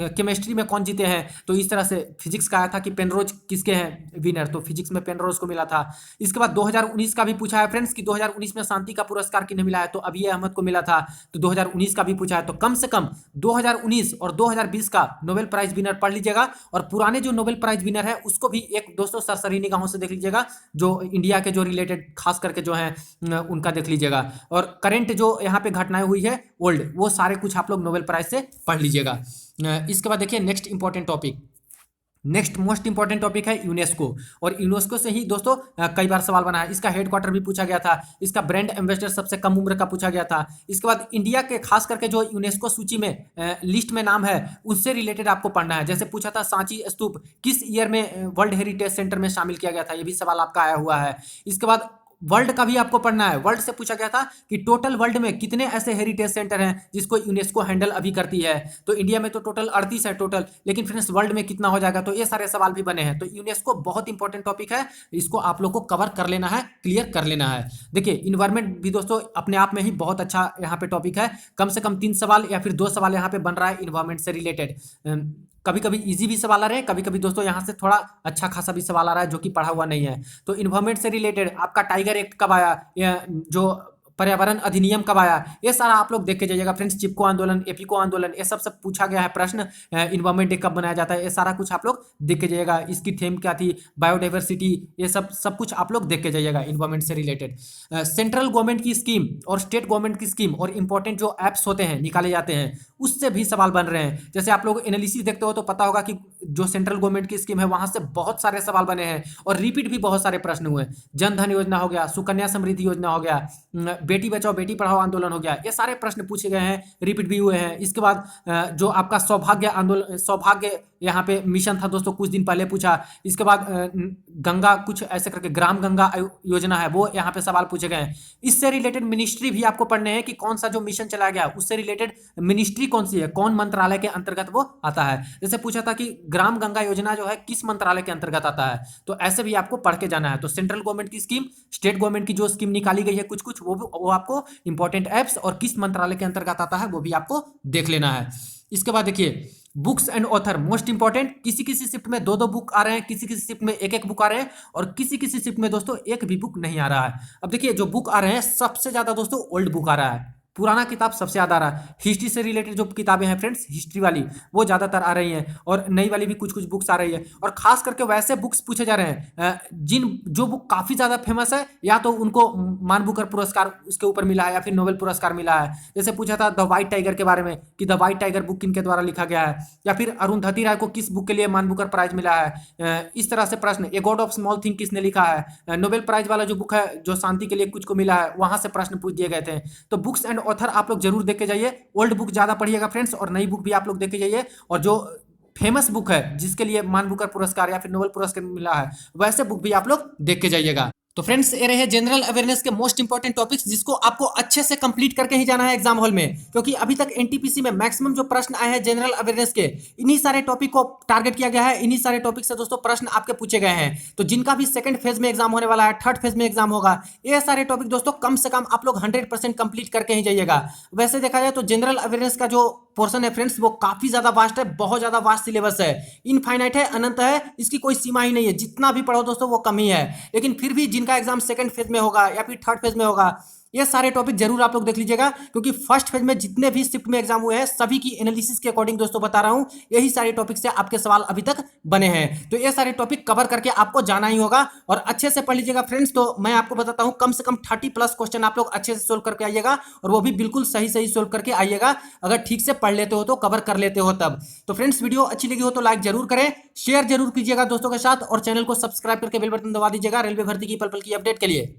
S1: केमिस्ट्री में कौन जीते हैं, तो इस तरह से फिजिक्स का आया था कि पेनरोज किसके हैं विनर, तो फिजिक्स में पेनरोज को मिला था। इसके बाद 2019 का भी पूछा है फ्रेंड्स कि 2019 में शांति का पुरस्कार किन्हें मिला है, तो अभी अहमद को मिला था, तो 2019 का भी पूछा है। तो कम से कम 2019 और 2020 का नोबेल प्राइज विनर पढ़ लीजिएगा, और पुराने जो नोबेल प्राइज विनर है उसको भी एक दोस्तों सरसरी निगाहों से देख लीजिएगा, जो इंडिया के जो रिलेटेड खास करके जो है उनका देख लीजिएगा। और करंट जो यहाँ पे घटनाएं हुई है ओल्ड, वो सारे कुछ आप लोग नोबेल प्राइज से पढ़ लीजिएगा। इसके बाद देखिए next important topic, next most important topic है यूनेस्को, और यूनेस्को से ही दोस्तों कई बार सवाल बना है। इसका हेडक्वार्टर भी पूछा गया था, इसका ब्रांड एम्बेसडर सबसे कम उम्र का पूछा गया था। इसके बाद इंडिया के खास करके जो यूनेस्को सूची में लिस्ट में नाम है उससे रिलेटेड आपको पढ़ना है। जैसे पूछा था सांची स्तूप किस ईयर में वर्ल्ड हेरिटेज सेंटर में शामिल किया गया था, ये भी सवाल आपका आया हुआ है। इसके बाद वर्ल्ड का भी आपको पढ़ना है। वर्ल्ड से पूछा गया था कि टोटल वर्ल्ड में कितने ऐसे हेरिटेज सेंटर हैं जिसको यूनेस्को हैंडल अभी करती है, तो इंडिया में तो टोटल 38 है टोटल, लेकिन फ्रेंड्स वर्ल्ड में कितना हो जाएगा, तो ये सारे सवाल भी बने हैं। तो यूनेस्को बहुत इंपॉर्टेंट टॉपिक है, इसको आप लोग को कवर कर लेना है, क्लियर कर लेना है। देखिए इन्वायरमेंट भी दोस्तों अपने आप में ही बहुत अच्छा यहाँ पे टॉपिक है, कम से कम 3 सवाल या फिर 2 सवाल यहाँ पे बन रहा है इन्वायरमेंट से रिलेटेड। कभी कभी इजी भी सवाल आ रहे हैं, कभी कभी दोस्तों यहाँ से थोड़ा अच्छा खासा भी सवाल आ रहा है जो कि पढ़ा हुआ नहीं है। तो इन्वायरमेंट से रिलेटेड आपका टाइगर एक्ट कब आया, जो पर्यावरण अधिनियम कब आया, ये सारा आप लोग देख के जाइएगा फ्रेंड्स। चिपको आंदोलन, एपिको आंदोलन, ये सब पूछा गया है प्रश्न। इन्वायरमेंट डे कब बनाया जाता है, ये सारा कुछ आप लोग देख के जाइएगा। इसकी थीम क्या थी, बायोडाइवर्सिटी, ये सब कुछ आप लोग देख के जाइएगा इन्वायरमेंट से रिलेटेड। सेंट्रल गवर्नमेंट की स्कीम और स्टेट गवर्नमेंट की स्कीम और इंपॉर्टेंट जो एप्स होते हैं निकाले जाते हैं, उससे भी सवाल बन रहे हैं। जैसे आप लोग एनालिसिस देखते हो तो पता होगा कि जो सेंट्रल गवर्नमेंट की स्कीम है वहां से बहुत सारे सवाल बने हैं और रिपीट भी बहुत सारे प्रश्न हुए। जन धन योजना हो गया, सुकन्या समृद्धि योजना हो गया, बेटी बचाओ बेटी पढ़ाओ आंदोलन हो गया, ये सारे प्रश्न पूछे गए हैं, रिपीट भी हुए हैं। इसके बाद जो आपका सौभाग्य आंदोलन, सौभाग्य यहाँ पे मिशन था दोस्तों, कुछ दिन पहले पूछा। इसके बाद गंगा कुछ ऐसे करके ग्राम गंगा योजना है, वो यहाँ पे सवाल पूछे गए हैं। इससे रिलेटेड मिनिस्ट्री भी आपको पढ़ने हैं कि कौन सा जो मिशन चलाया गया उससे रिलेटेड मिनिस्ट्री कौन सी है, कौन मंत्रालय के अंतर्गत वो आता है। जैसे पूछा था कि ग्राम गंगा योजना जो है किस मंत्रालय के अंतर्गत आता है, तो ऐसे भी आपको पढ़ के जाना है। तो सेंट्रल गवर्नमेंट की स्कीम, स्टेट गवर्नमेंट की जो स्कीम निकाली गई है कुछ कुछ, वो आपको इंपॉर्टेंट एप्स और किस मंत्रालय के अंतर्गत आता है वो भी आपको देख लेना है। इसके बाद देखिए books and author, most important. किसी किसी शिफ्ट में 2-2 बुक आ रहे हैं, किसी किसी शिफ्ट में 1-1 बुक आ रहे हैं, और किसी किसी शिफ्ट में दोस्तों एक भी बुक नहीं आ रहा है। अब देखिए जो बुक आ रहे हैं सबसे ज्यादा दोस्तों ओल्ड बुक आ रहा है, पुराना किताब सबसे ज्यादा आ रहा है। हिस्ट्री से रिलेटेड जो किताबें हैं फ्रेंड्स, हिस्ट्री वाली वो ज्यादातर आ रही हैं, और नई वाली भी कुछ कुछ बुक्स आ रही है। और खास करके वैसे बुक्स पूछे जा रहे हैं जिन जो बुक काफी ज्यादा फेमस है, या तो उनको मान बुकर पुरस्कार उसके ऊपर मिला है या फिर नोबेल पुरस्कार मिला है। जैसे पूछा था द व्हाइट टाइगर के बारे में कि द व्हाइट टाइगर बुक किनके द्वारा लिखा गया है, या फिर अरुंधति राय को किस बुक के लिए मान बुकर प्राइज मिला है। इस तरह से प्रश्न, a god of small thing किसने लिखा है, नोबेल प्राइज वाला जो बुक है जो शांति के लिए कुछ को मिला है, वहां से प्रश्न पूछ दिए गए थे। तो बुक्स एंड ऑथर आप लोग जरूर देख के जाइए। ओल्ड बुक ज्यादा पढ़िएगा फ्रेंड्स, और नई बुक भी आप लोग देख के जाइए। और जो फेमस बुक है जिसके लिए मान बुकर पुरस्कार या फिर नोबेल पुरस्कार मिला है, वैसे बुक भी आप लोग देख के जाइएगा। तो फ्रेंड्स ये रहे जनरल अवेयरनेस के मोस्ट इंपॉर्टेंट टॉपिक्स, जिसको आपको अच्छे से कंप्लीट करके ही जाना है एग्जाम हॉल में, क्योंकि अभी तक एनटीपीसी में मैक्सिमम जो प्रश्न आए हैं जनरल अवेयरनेस के, इन्हीं सारे टॉपिक को टारगेट किया गया है। इन्हीं सारे टॉपिक से दोस्तों प्रश्न आपके पूछे गए हैं। तो जिनका भी सेकंड फेज में एग्जाम होने वाला है, थर्ड फेज में एग्जाम होगा, ये सारे टॉपिक दोस्तों कम से कम आप लोग 100% कंप्लीट करके ही जाइएगा। वैसे देखा जाए तो जनरल अवेयरनेस का जो पोर्शन है फ्रेंड्स, वो काफी ज्यादा वास्ट है, बहुत ज्यादा वास्ट सिलेबस है, इनफाइनाइट है, अनंत है, इसकी कोई सीमा ही नहीं है। जितना भी पढ़ो दोस्तों वो कम ही है। लेकिन फिर भी जिनका एग्जाम सेकंड फेज में होगा या फिर थर्ड फेज में होगा, ये सारे टॉपिक जरूर आप लोग देख लीजिएगा, क्योंकि फर्स्ट फेज में जितने भी शिफ्ट में एग्जाम हुए हैं सभी की एनालिसिस के अकॉर्डिंग दोस्तों बता रहा हूं, यही सारे टॉपिक से आपके सवाल अभी तक बने हैं। तो ये सारे टॉपिक कवर करके आपको जाना ही होगा और अच्छे से पढ़ लीजिएगा फ्रेंड्स। तो मैं आपको बताता हूं कम से कम 30+ क्वेश्चन आप लोग अच्छे से सोल्व करके आइएगा, और वो भी बिल्कुल सही सही सोल्व करके आइएगा, अगर ठीक से पढ़ लेते हो तो, कवर कर लेते हो तब। तो फ्रेंड्स वीडियो अच्छी लगी हो तो लाइक जरूर करें, शेयर जरूर कीजिएगा दोस्तों के साथ, और चैनल को सब्सक्राइब करके बेल बटन दबा दीजिएगा रेलवे भर्ती की पल पल की अपडेट के लिए।